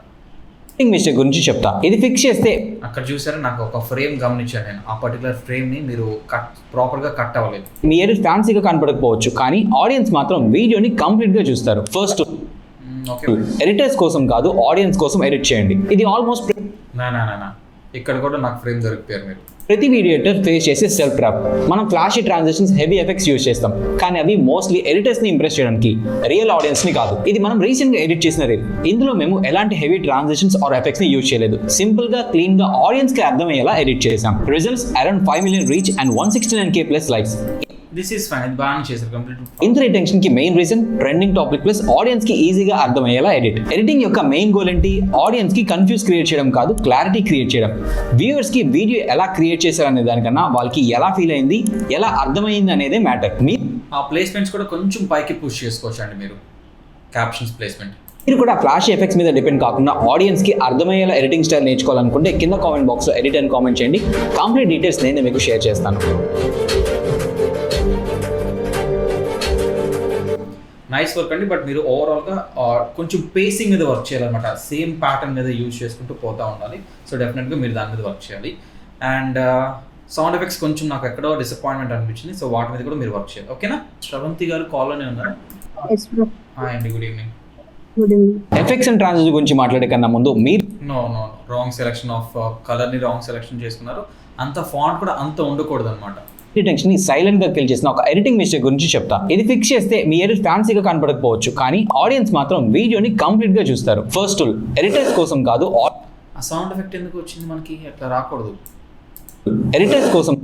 ఎడిటింగ్ మిస్టేక్ గురించి చెప్తా. ఇది ఫిక్స్ చేస్తే అక్కడ చూసారా నాకు ఒక ఫ్రేమ్ గమనించాను నేను. ఆ పర్టికులర్ ఫ్రేమ్ని మీరు ప్రాపర్గా కట్ అవ్వలేదు. మీ ఎడిట్ ఫ్యాన్సీగా కనపడకపోవచ్చు, కానీ ఆడియన్స్ మాత్రం వీడియోని కంప్లీట్ గా చూస్తారు. ఫస్ట్ ఓకే, ఎడిటర్స్ కోసం కాదు, ఆడియన్స్ కోసం ఎడిట్ చేయండి. ఇది ఆల్మోస్ట్ నా ఇక్కడ కూడా నాకు ఫ్రేమ్ దొరికిపోయారు మీరు. ప్రతి వీడియో ఎడిటర్ ఫేస్ చేసే సెల్ఫ్ ట్రాప్. మనం flashy transitions, heavy effects use చేస్తాం, కానీ అవి మోస్ట్లీ ఎడిటర్స్ ని ఇంప్రెస్ చేయడానికి, రియల్ ఆడియన్స్ ని కాదు. ఇది మనం రీసెంట్ గా ఎడిట్ చేసిన రీల్. ఇందులో మేము ఎలాంటి హెవీ ట్రాన్సిషన్స్ ఆర్ ఎఫెక్ట్స్ ని యూజ్ చేయలేదు. సింపుల్ గా క్లీన్ గా ఆడియన్స్ కి అర్థమయ్యేలా ఎడిట్ చేసాం. Results around 5 million reach and 169K plus likes. This is fine. బాగా చేశారు కంప్లీట్. ఇంత రిటెన్షన్ కి main reason trending topic plus audience కి ఈజీగా అర్థమయ్యేలా ఎడిట్. ఎడిటింగ్ యొక్క మెయిన్ గోల్ ఏంటి? ఆడియన్స్ కి కన్ఫ్యూజ్ క్రియేట్ చేయడం కాదు, క్లారిటీ క్రియేట్ చేయడం. వ్యూవర్స్ కి వీడియో ఎలా క్రియేట్ చేశారనే దానికన్నా వాళ్ళకి ఎలా ఫీల్ అయింది, ఎలా అర్థమైంది అనేదే మ్యాటర్. ఆ ప్లేస్మెంట్స్ కూడా కొంచెం పైకి పుష్ చేసుకోవచ్చు అండి మీరు. క్యాప్షన్స్ ప్లేస్మెంట్ మీరు కూడా ఫ్లాష్ ఎఫెక్ట్స్ మీద డిపెండ్ కాకుండా ఆడియన్స్ కి అర్థమయ్యేలా ఎడిటింగ్ స్టైల్ నేర్చుకోవాలనుకుంటే కింద కామెంట్ బాక్స్ లో ఎడిట్ అండ్ కామెంట్ చేయండి. కంప్లీట్ డీటెయిల్స్ నేను మీకు షేర్ చేస్తాను. నైస్ వర్క్ అండి. బట్ మీరు ఓవరాల్గా కొంచెం పేసింగ్ మీద వర్క్ చేయాలన్నమాట. సేమ్ ప్యాటర్న్ మీద యూజ్ చేసుకుంటూ పోతూ ఉండాలి. సో డెఫినెట్గా మీరు దాని మీద వర్క్ చేయాలి. అండ్ సౌండ్ ఎఫెక్ట్స్ కొంచెం నాకు ఎక్కడో డిసప్పాయింట్మెంట్ అనిపించింది. సో వాటి మీద కూడా మీరు వర్క్ చేయాలి. ఓకేనా. శ్రవంతి గారు కాల్లోనే ఉన్నారు. అండి good evening. Effects and transition గురించి మాట్లాడే కన్నా ముందు మీరు నో రాంగ్ సెలెక్షన్ ఆఫ్ కలర్ని రాంగ్ సెలెక్షన్ చేసుకున్నారు. అంత ఫాంట్ కూడా అంత ఉండకూడదు అనమాట. టెన్షన్ ని సైలెంట్ గా కిల్ చేసిన ఒక ఎడిటింగ్ మిస్టేక్ గురించి చెప్తా. ఇది ఫిక్స్ చేస్తే మీ ఎడిట్ ఫ్యాన్సీగా కనపడకపోవచ్చు, కానీ ఆడియన్స్ మాత్రం వీడియోని కంప్లీట్ గా చూస్తారు. ఫస్ట్ ఎడిటర్స్ కోసం కాదు, ఆ సౌండ్ ఎఫెక్ట్ ఎందుకు వచ్చింది మనకి? అట్లా రాకూడదు. ఎడిటర్స్ కోసం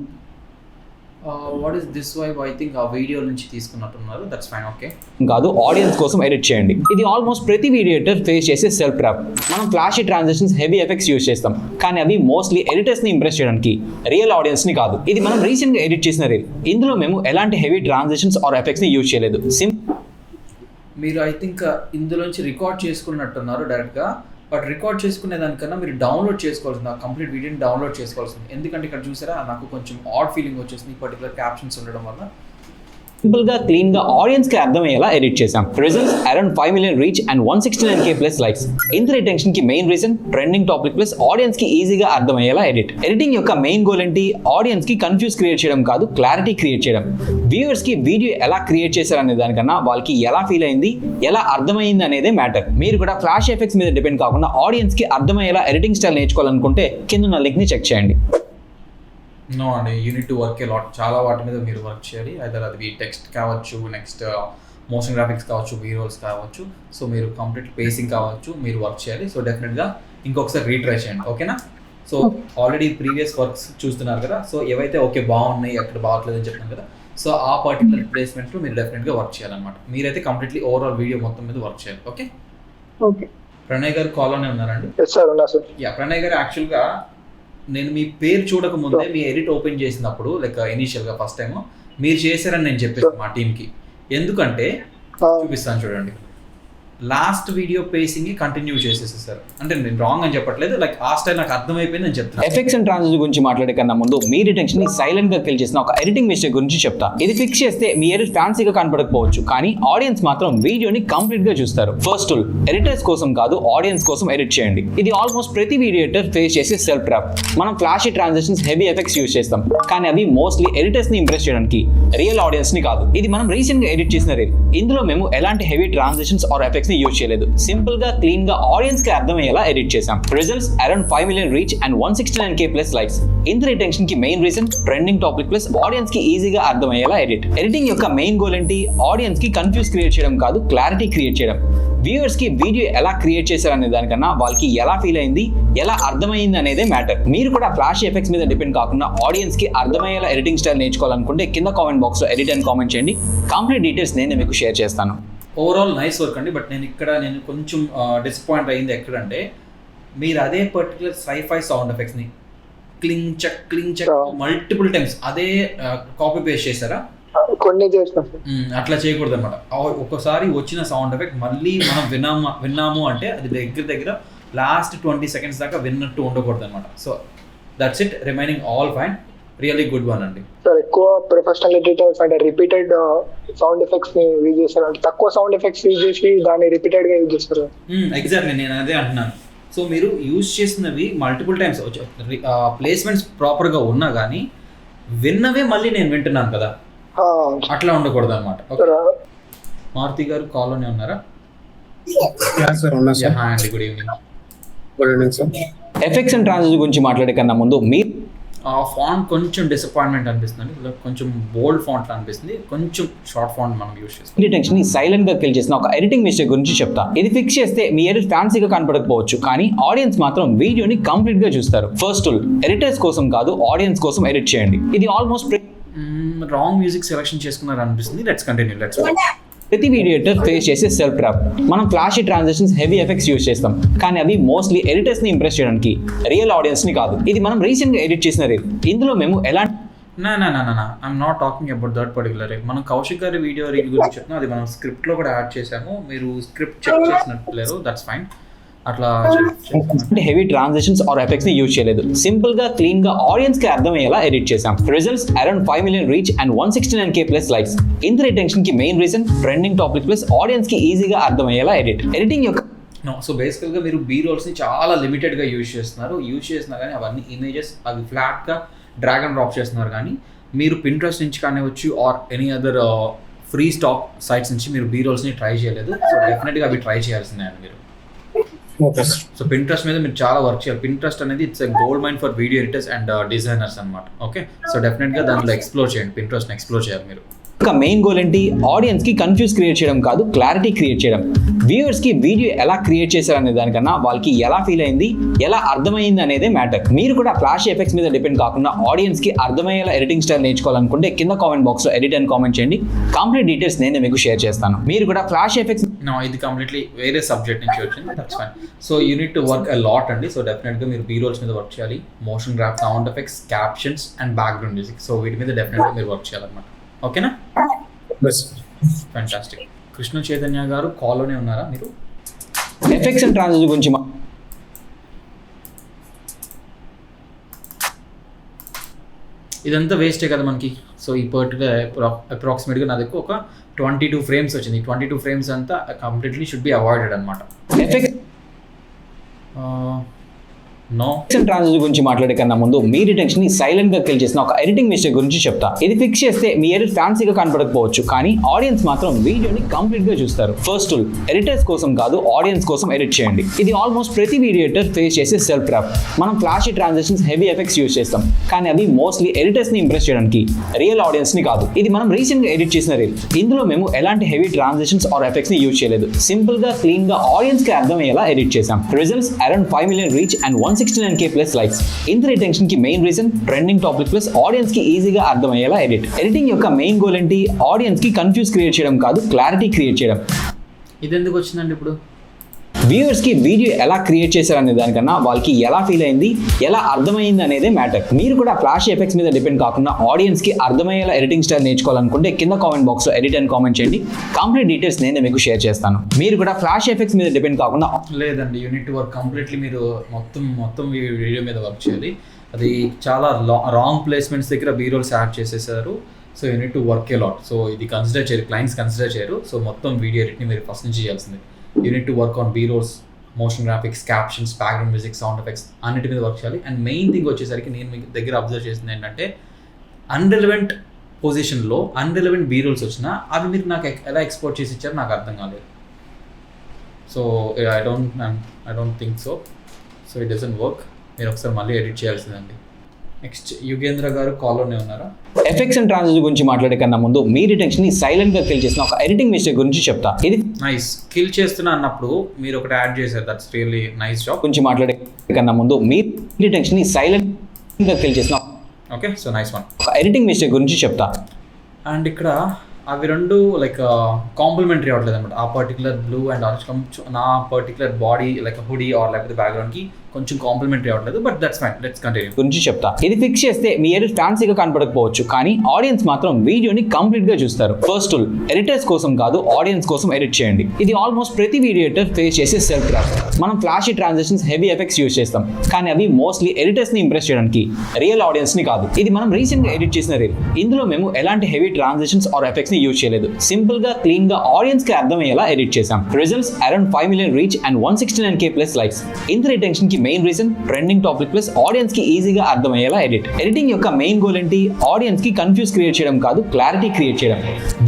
what is this vibe? I think ఆ వీడియో నుంచి తీసుకున్నట్టున్నారు. That's fine. ఓకే కాదు, ఆడియన్స్ కోసం ఎడిట్ చేయండి. ఇది ఆల్మోస్ట్ ప్రతి వీడియో ఎడిటర్ ఫేస్ చేసే సెల్ఫ్ ట్రాప్. మనం flashy transitions, heavy effects use చేస్తాం, కానీ అవి మోస్ట్లీ ఎడిటర్స్ ని ఇంప్రెస్ చేయడానికి, రియల్ ఆడియన్స్ ని కాదు. ఇది మనం రీసెంట్ గా ఎడిట్ చేసిన రీల్. ఇందులో మేము ఎలాంటి హెవీ ట్రాన్సిషన్స్ ఆర్ ఎఫెక్ట్స్ ని యూజ్ చేయలేదు. మీరు ఐ థింక్ ఇందులోంచి రికార్డ్ చేసుకున్నట్టున్నారు డైరెక్ట్గా. బట్ రికార్డ్ చేసుకునే దానికన్నా మీరు డౌన్లోడ్ చేసుకోవాల్సింది, ఆ కంప్లీట్ వీడియోని డౌన్లోడ్ చేసుకోవాల్సింది. ఎందుకంటే ఇక్కడ చూసారా నాకు కొంచెం ఆడ్ ఫీలింగ్ వచ్చేసింది ఈ పర్టికులర్ క్యాప్షన్స్ ఉండడం వల్ల. సింపుల్ గా క్లీన్ గా ఆడియన్స్ కి అర్థమయ్యేలా ఎడిట్ చేసాం. Results around 5 million reach and 169K plus likes. ఇంత రిటెన్షన్ కి main reason trending topic plus audience కి ఈజీగా అర్థమయ్యేలా ఎడిట్. ఎడిటింగ్ యొక్క మెయిన్ గోల్ ఏంటి? ఆడియన్స్ కి కన్ఫ్యూజ్ క్రియేట్ చేయడం కాదు, క్లారిటీ క్రియేట్ చేయడం. వ్యూవర్స్ కి వీడియో ఎలా క్రియేట్ చేశారనే దానికన్నా వాళ్ళకి ఎలా ఫీల్ అయింది, ఎలా అర్థమైంది అనేదే మ్యాటర్. మీరు కూడా ఫ్లాష్ ఎఫెక్ట్స్ మీద డిపెండ్ కాకుండా ఆడియన్స్ కి అర్థమయ్యేలా ఎడిటింగ్ స్టైల్ నేర్చుకోవాలనుకుంటే కింద ఉన్న లింక్ ని చెక్ చేయండి. నో అండి, unit to work a lot. చాలా వాటి మీద మీరు వర్క్ చేయాలి. ఐదర్ అది టెక్స్ట్ కావచ్చు, నెక్స్ట్ మోషన్ గ్రాఫిక్స్ కావచ్చు, వీడియోస్ కావచ్చు. సో మీరు కంప్లీట్ పేసింగ్ కావచ్చు, మీరు వర్క్ చేయాలి. సో డెఫినెట్గా ఇంకొకసారి రీట్రై చేయండి, ఓకేనా? సో ఆల్రెడీ ప్రీవియస్ వర్క్స్ చూస్తున్నారు కదా. సో ఏవైతే ఓకే బాగున్నాయి, ఎక్కడ బాగట్లేదు అని చెప్తాను కదా. సో ఆ పర్టికులర్ ప్లేస్మెంట్లో మీరు డెఫినెట్గా వర్క్ చేయాలన్నమాట. మీరైతే కంప్లీట్లీ ఓవరాల్ వీడియో మొత్తం మీద వర్క్ చేయాలి, ఓకే? ఓకే ప్రణయ్ గారు కాల్లోనే ఉన్నారండి. సార్ ఉన్నా సార్. యా, ప్రణయ్ గారు యాక్చువల్గా నేను మీ పేరు చూడక ముందే మీ ఎడిట్ ఓపెన్ చేసినప్పుడు లైక్ ఇనీషియల్గా ఫస్ట్ టైం మీరు చేశారని నేను చెప్పేసాను మా టీంకి. ఎందుకంటే చూపిస్తాను చూడండి, లాస్ట్ వీడియో పేసింగ్ కంటిన్యూ చేసేసారు. అంటే నేను రాంగ్ అని చెప్పట్లేదు, లైక్ ఆ స్టైల్ నాకు అర్థమైపోయింది అని చెప్తాను. ఎఫెక్ట్స్ అండ్ ట్రాన్సిషన్ గురించి మాట్లాడే కన్నా ముందు మీ రిటెన్షన్ ని సైలెంట్ గా కిల్ చేసిన ఒక ఎడిటింగ్ మిస్టేక్ గురించి చెప్తా. ఇది ఫిక్స్ చేస్తే మీ ఎడిట్ ఫ్యాన్సీగా కనపడకపోవచ్చు, కానీ ఆడియన్స్ మాత్రం వీడియోని కంప్లీట్ గా చూస్తారు. ఫస్ట్ టూల్ ఎడిటర్స్ కోసం కాదు, ఆడియన్స్ కోసం ఎడిట్ చేయండి. ఇది ఆల్మోస్ట్ ప్రతి వీడియో ఎడిటర్ ఫేస్ చేసే సెల్ఫ్ ట్రాప్. మనం flashy transitions, heavy effects use చేస్తాం, కానీ అవి మోస్ట్లీ ఎడిటర్స్ ని ఇంప్రెస్ చేయడానికి, రియల్ ఆడియన్స్ ని కాదు. ఇది మనం రీసెంట్ గా ఎడిట్ చేసిన రీల్. ఇందులో మేము ఎలాంటి హెవీ ట్రాన్సిషన్స్ ఆర్ ఎఫెక్ట్స్ ని యూస్ చేయలేదు. సింపుల్ గా క్లీన్ గా ఆడియన్స్ కి అర్థమయ్యేలా ఎడిట్ చేసాం. Results around 5 million reach and 169K plus likes. ఇంత రిటెన్షన్ కి main reason trending topic plus audience కి ఈజీగా అర్థమయ్యేలా ఎడిట్. ఎడిటింగ్ యొక్క మెయిన్ గోల్ ఏంటి? ఆడియన్స్ కి కన్ఫ్యూజ్ క్రియేట్ చేయడం కాదు, క్లారిటీ క్రియేట్ చేయడం. వ్యూవర్స్ కి వీడియో ఎలా క్రియేట్ చేశారనే దానికన్నా వాళ్ళకి ఎలా ఫీల్ అయింది, ఎలా అర్థమైంది అనేదే మ్యాటర్. మీరు కూడా ఫ్లాష్ ఎఫెక్ట్స్ మీద డిపెండ్ కాకుండా ఆడియన్స్ కి అర్థమయ్యేలా ఎడిటింగ్ స్టైల్ నేర్చుకోవాలనుకుంటే కింద కామెంట్ బాక్స్ లో ఎడిట్ అని కామెంట్ చేయండి. కంప్లీట్ డీటెయిల్స్ నేను మీకు షేర్ చేస్తాను. ఓవరాల్ నైస్ వర్క్ అండి. బట్ నేను కొంచెం డిసప్పాయింట్ అయింది ఎక్కడంటే, మీరు అదే పర్టికులర్ సైఫై సౌండ్ ఎఫెక్ట్స్ని క్లింగ్ చెక్ మల్టిపుల్ టైమ్స్ అదే కాపీ పేస్ట్ చేశారా? కొన్ని చేస్తాం. అట్లా చేయకూడదు అనమాట. ఒక్కసారి వచ్చిన సౌండ్ ఎఫెక్ట్ మళ్ళీ మనం విన్నాము అంటే అది దగ్గర లాస్ట్ 20 seconds దాకా విన్నట్టు ఉండకూడదు అనమాట. So that's it. Remaining all fine. Really good one అండి. సార్ ఎక్కువ ప్రొఫెషనల్ ఎడిటర్స్ అంటే రిపీటెడ్ సౌండ్ ఎఫెక్ట్స్ ని యూజ్ చేస్తారు, అంటే తక్కువ సౌండ్ ఎఫెక్ట్స్ యూజ్ చేసి దాన్ని రిపీటెడ్ గా యూజ్ చేస్తారు. ఎగ్జాక్ట్లీ, నేను అదే అంటున్నాను. సో మీరు యూజ్ చేసినవి మల్టిపుల్ టైమ్స్ ప్లేస్మెంట్స్ ప్రాపర్గా ఉన్నా కానీ విన్నవే మళ్ళీ నేను వింటున్నాను కదా, అట్లా ఉండకూడదు అనమాట. మారుతి గారు కాల్లోనే ఉన్నారా? హాయ్ అండి, good evening. Effects and transition గురించి మాట్లాడే కన్నా ముందు మీరు ఫాంట్ కొంచెం డిసప్పాయింట్మెంట్ అనిపిస్తుంది, కొంచెం బోల్డ్ ఫాంట్ అనిపిస్తుంది, కొంచెం షార్ట్ ఫాంట్ మనం యూస్ చేస్తాం. రిటెన్షన్ ని సైలెంట్ గా కిల్ చేసిన ఒక ఎడిటింగ్ మిస్టేక్ గురించి చెప్తా. ఇది ఫిక్స్ చేస్తే మీ ఎడిట్ ఫ్యాన్సీగా కనపడకపోవచ్చు, కానీ ఆడియన్స్ మాత్రం వీడియోని కంప్లీట్ గా చూస్తారు. ఫస్ట్ టూల్ ఎడిటర్స్ కోసం కాదు, ఆడియన్స్ కోసం ఎడిట్ చేయండి. ఇది ఆల్మోస్ట్ రాంగ్ మ్యూజిక్ సెలెక్షన్ చేసుకున్నారు అనిపిస్తుంది. Let's continue. ప్రతి వీడియో ఎడిటర్ ఫేస్ చేసే సెల్ఫ్ ట్రాప్. మనం flashy transitions, heavy effects use చేస్తాం, కానీ అవి మోస్ట్లీ ఎడిటర్స్ ని ఇంప్రెస్ చేయడానికి, రియల్ ఆడియన్స్ ని కాదు. ఇది మనం రీసెంట్ గా ఎడిట్ చేసిన రీల్. ఇందులో మేము ఎలాంటి I'm not talking about that particular reel. మనం కౌశిక్ గారి వీడియో రీల్ గురించి చెప్తున్నాం, అది మనం స్క్రిప్ట్ లో కూడా యాడ్ చేసాము. మీరు స్క్రిప్ట్ చెక్ చేసినట్లేరు, దట్స్ ఫైన్. అట్లా హెవీ ట్రాన్సిషన్స్ ఆర్ ఎఫెక్ట్స్ ని యూజ్ చేయలేదు. సింపుల్ గా క్లీన్ గా ఆడియన్స్ కి అర్థమయ్యేలా ఎడిట్ చేసాం. Results around 5 million reach and 169K plus likes. ఇంత రిటెన్షన్ కి main reason trending topic plus audience కి ఈజీగా అర్థమయ్యేలా ఎడిట్. ఎడిటింగ్ యొక్క సో బేసికల్గా మీరు బీ రోల్స్ని చాలా లిమిటెడ్గా యూజ్ చేస్తున్నా కానీ అవన్నీ ఇమేజెస్ అవి ఫ్లాట్గా డ్రాగ్ అండ్ డ్రాప్ చేస్తున్నారు. కానీ మీరు పింట్రెస్ట్ నుంచి కానివచ్చు or any other free stock sites నుంచి మీరు బీ రోల్స్ని ట్రై చేయలేదు. సో డెఫినెట్గా అవి ట్రై చేయాల్సిందే అండి మీరు. సో పింట్రెస్ట్ మీద మీరు చాలా వర్క్ చేయాలి. పింట్రెస్ట్ అనేది it's a gold mine for video editors and designers అనమాట. ఓకే, సో డెఫినెట్గా దాంట్లో ఎక్స్ప్లోర్ చేయండి, పింట్రెస్ట్ని ఎక్స్ప్లోర్ చేయాలి మీరు. మెయిన్ గోల్ ఏంటి? ఆడియన్స్ కి కన్ఫ్యూజ్ క్రియేట్ చేయడం కాదు, క్లారిటీ క్రియేట్ చేయడం. వ్యూవర్స్ కి వీడియో ఎలా క్రియేట్ చేశారనే దానికన్నా వాళ్ళకి ఎలా ఫీల్ అయింది, ఎలా అర్థమైంది అనేదే మ్యాటర్. మీరు కూడా ఫ్లాష్ ఎఫెక్ట్స్ మీద డిపెండ్ కాకుండా ఆడియన్స్ కి అర్థమయ్యేలా ఎడిటింగ్ స్టైల్ నేర్చుకోవాలనుకుంటే కింద కామెంట్ బాక్స్ లో ఎడిట్ అని కామెంట్ చేయండి. కంప్లీట్ డీటెయిల్స్ నేను మీకు షేర్ చేస్తాను. మీరు కూడా ఫ్లాష్ ఎఫెక్ట్స్ ఇది కంప్లీట్లీ వేరే సబ్జెక్ట్ నుంచి వచ్చింది, that's fine. So you need to work a lot అండి. సో డెఫినెట్గా మీరు బీ రోల్స్ మీద వర్క్ చేయాలి. Motion graph, sound effects, captions and background music. So వీటి మీద డెఫినెట్గా మీరు వర్క్ చేయాలన్నమాట. ఓకేనా? ఫ్యాంటాస్టిక్. కృష్ణ చైతన్య గారు కాల్లోనే ఉన్నారా మీరు? ఎఫెక్ట్స్ అండ్ ట్రాన్సిషన్ గురించి ఇదంతా వేస్టే కదా మనకి. సో ఈ పర్టికులర్ అప్రాక్సిమేట్గా నా దగ్గర ఒక 22 ఫ్రేమ్స్ వచ్చింది. 22 ఫ్రేమ్స్ అంతా కంప్లీట్లీ షుడ్ బి అవాయిడెడ్ అనమాట. ఎఫెక్ట్ నో ట్రాన్సిషన్ గురించి మాట్లాడే కన్నా ముందు మీ రిటెన్షన్ ని సైలెంట్ గా కిల్ చేసిన ఒక ఎడిటింగ్ మిస్టేక్ గురించి చెప్తా. ఇది ఫిక్స్ చేస్తే మీ ఎడిట్ ఫ్యాన్సీగా కనపడకపోవచ్చు, కానీ ఆడియన్స్ మాత్రం వీడియోని కంప్లీట్ గా చూస్తారు. ఫస్ట్ రూల్, ఎడిటర్స్ కోసం కాదు, ఆడియన్స్ కోసం ఎడిట్ చేయండి. ఇది ఆల్మోస్ట్ ప్రతి వీడియో ఎడిటర్ ఫేస్ చేసే సెల్ఫ్ ట్రాప్. మనం flashy transitions, heavy effects use చేస్తాం, కానీ అవి మోస్ట్లీ ఎడిటర్స్ ని ఇంప్రెస్ చేయడానికి, రియల్ ఆడియన్స్ ని కాదు. ఇది మనం రీసెంట్ గా ఎడిట్ చేసిన రీల్. ఇందులో మేము ఎలాంటి హెవీ ట్రాన్సిషన్స్ ఆర్ ఎఫెక్ట్స్ ని యూజ్ చేయలేదు. సింపుల్ గా, క్లీన్ గా ఆడియన్స్ కి అర్థమయ్యేలా ఎడిట్ చేసాం. Results around 5 million reach and 169K plus likes. ఇంత రిటెన్షన్ కి main reason trending topic plus audience కి ఈజీగా అర్థమయ్యేలా ఎడిట్. ఎడిటింగ్ యొక్క మెయిన్ గోల్ ఏంటి? ఆడియన్స్ కి కన్ఫ్యూజ్ క్రియేట్ చేయడం కాదు, క్లారిటీ క్రియేట్ చేయడం. ఇది ఎందుకు వచ్చిందండి ఇప్పుడు? వ్యూవర్స్ కి వీడియో ఎలా క్రియేట్ చేశారనే దానికన్నా వాళ్ళకి ఎలా ఫీల్ అయింది, ఎలా అర్థమైంది అనేదే మ్యాటర్. మీరు కూడా ఫ్లాష్ ఎఫెక్ట్స్ మీద డిపెండ్ కాకుండా ఆడియన్స్ కి అర్థమయ్యేలా ఎడిటింగ్ స్టైల్ నేర్చుకోవాలనుకుంటే కింద కామెంట్ బాక్స్ లో ఎడిట్ అని కామెంట్ చేయండి. కంప్లీట్ డీటెయిల్స్ నేను మీకు షేర్ చేస్తాను. మీరు కూడా ఫ్లాష్ ఎఫెక్ట్స్ మీద డిపెండ్ కాకుండా లేదండి, యూనిట్ వర్క్ కంప్లీట్లీ మీరు మొత్తం వీడియో మీద వర్క్ చేయాలి. అది చాలా రాంగ్ ప్లేస్మెంట్స్ దగ్గర బీరోల్స్ యాడ్ చేసేసారు. So you need to work a lot. So ఇది కన్సిడర్ చేయరు, క్లయింట్స్ కన్సిడర్ చేయరు. సో మొత్తం వీడియో ఎడిట్ని మీరు ఫస్ట్ నుంచి చేయాల్సింది. You need to work on B rolls, motion graphics, captions, background music, sound effects అన్నిటి మీద వర్క్ చేయాలి. అండ్ మెయిన్ థింగ్ వచ్చేసరికి నేను మీ దగ్గర అబ్జర్వ్ చేసింది ఏంటంటే, అన్రిలవెంట్ పొజిషన్లో అన్రిలవెంట్ బీరోల్స్ వచ్చినా అవి మీరు నాకు ఎలా ఎక్స్పోర్ట్ చేసి ఇచ్చారో నాకు అర్థం కాలేదు. So I don't think so it doesn't work. మీరు ఒకసారి మళ్ళీ ఎడిట్ చేయాల్సిందండి. నెక్స్ట్ యుగేంద్ర గారు కాల్లోనే ఉన్నారా? ఎఫెక్ట్స్ అండ్ ట్రాన్సిషన్ గురించి మాట్లాడే కన్నా ముందు మీ రిటెన్షన్ ని సైలెంట్ గా కిల్ చేసిన ఒక ఎడిటింగ్ మిస్టేక్ గురించి చెప్తా. ఇది నైస్. కిల్ చేస్తున్నా అన్నప్పుడు మీరు ఒకటి యాడ్ చేశారు, దట్స్ రియల్లీ నైస్ జాబ్. గురించి మాట్లాడే కన్నా ముందు మీ రిటెన్షన్ ని సైలెంట్ గా కిల్ చేసిన ఓకే, సో నైస్ వన్. ఒక ఎడిటింగ్ మిస్టేక్ గురించి చెప్తా. అండ్ ఇక్కడ అవి రెండు లైక్ కాంప్లిమెంటరీ అవ్వట్లేదు అనమాట. ఆ పర్టికులర్ బ్లూ అండ్ ఆరెంజ్ కొంచెం నా particular body like hoodie or లేకపోతే బ్యాక్గ్రౌండ్కి కొంచెం కాంప్లిమెంటరీ అవ్వట్లేదు. But that's fine, let's continue. గురించి చెప్తా. ఇది ఫిక్స్ చేస్తే మీ ఎడిట్ ఫ్యాన్సీగా కనపడకపోవచ్చు, కానీ ఆడియన్స్ మాత్రం వీడియోని కంప్లీట్ గా చూస్తారు. ఫస్ట్ రూల్, ఎడిటర్స్ కోసం కాదు, ఆడియన్స్ కోసం ఎడిట్ చేయండి. ఇది ఆల్మోస్ట్ ప్రతి వీడియో ఎడిటర్ ఫేస్ చేసే సెల్ఫ్ ట్రాప్. మనం flashy transitions, heavy effects use చేస్తాం, కానీ అవి మోస్ట్లీ ఎడిటర్స్ ని ఇంప్రెస్ చేయడానికి, రియల్ ఆడియన్స్ ని కాదు. ఇది మనం రీసెంట్ గా ఎడిట్ చేసిన రీల్. ఇందులో మేము ఎలాంటి హెవీ ట్రాన్సిషన్స్ ఆర్ ఎఫెక్ట్స్ ని యూజ్ చేయలేదు. సింపుల్ గా, క్లీన్ గా ఆడియన్స్ కి అర్థమయ్యేలా ఎడిట్ చేసాం. Results around 5 million reach and 169K plus likes. ఇంత రిటెన్షన్ కి main reason trending topic plus audience కి ఈజీగా అర్థమయ్యేలా ఎడిట్. ఎడిటింగ్ యొక్క మెయిన్ గోల్ ఏంటి? ఆడియన్స్ కి కన్ఫ్యూజ్ క్రియేట్ చేయడం కాదు, క్లారిటీ క్రియేట్ చేయడం.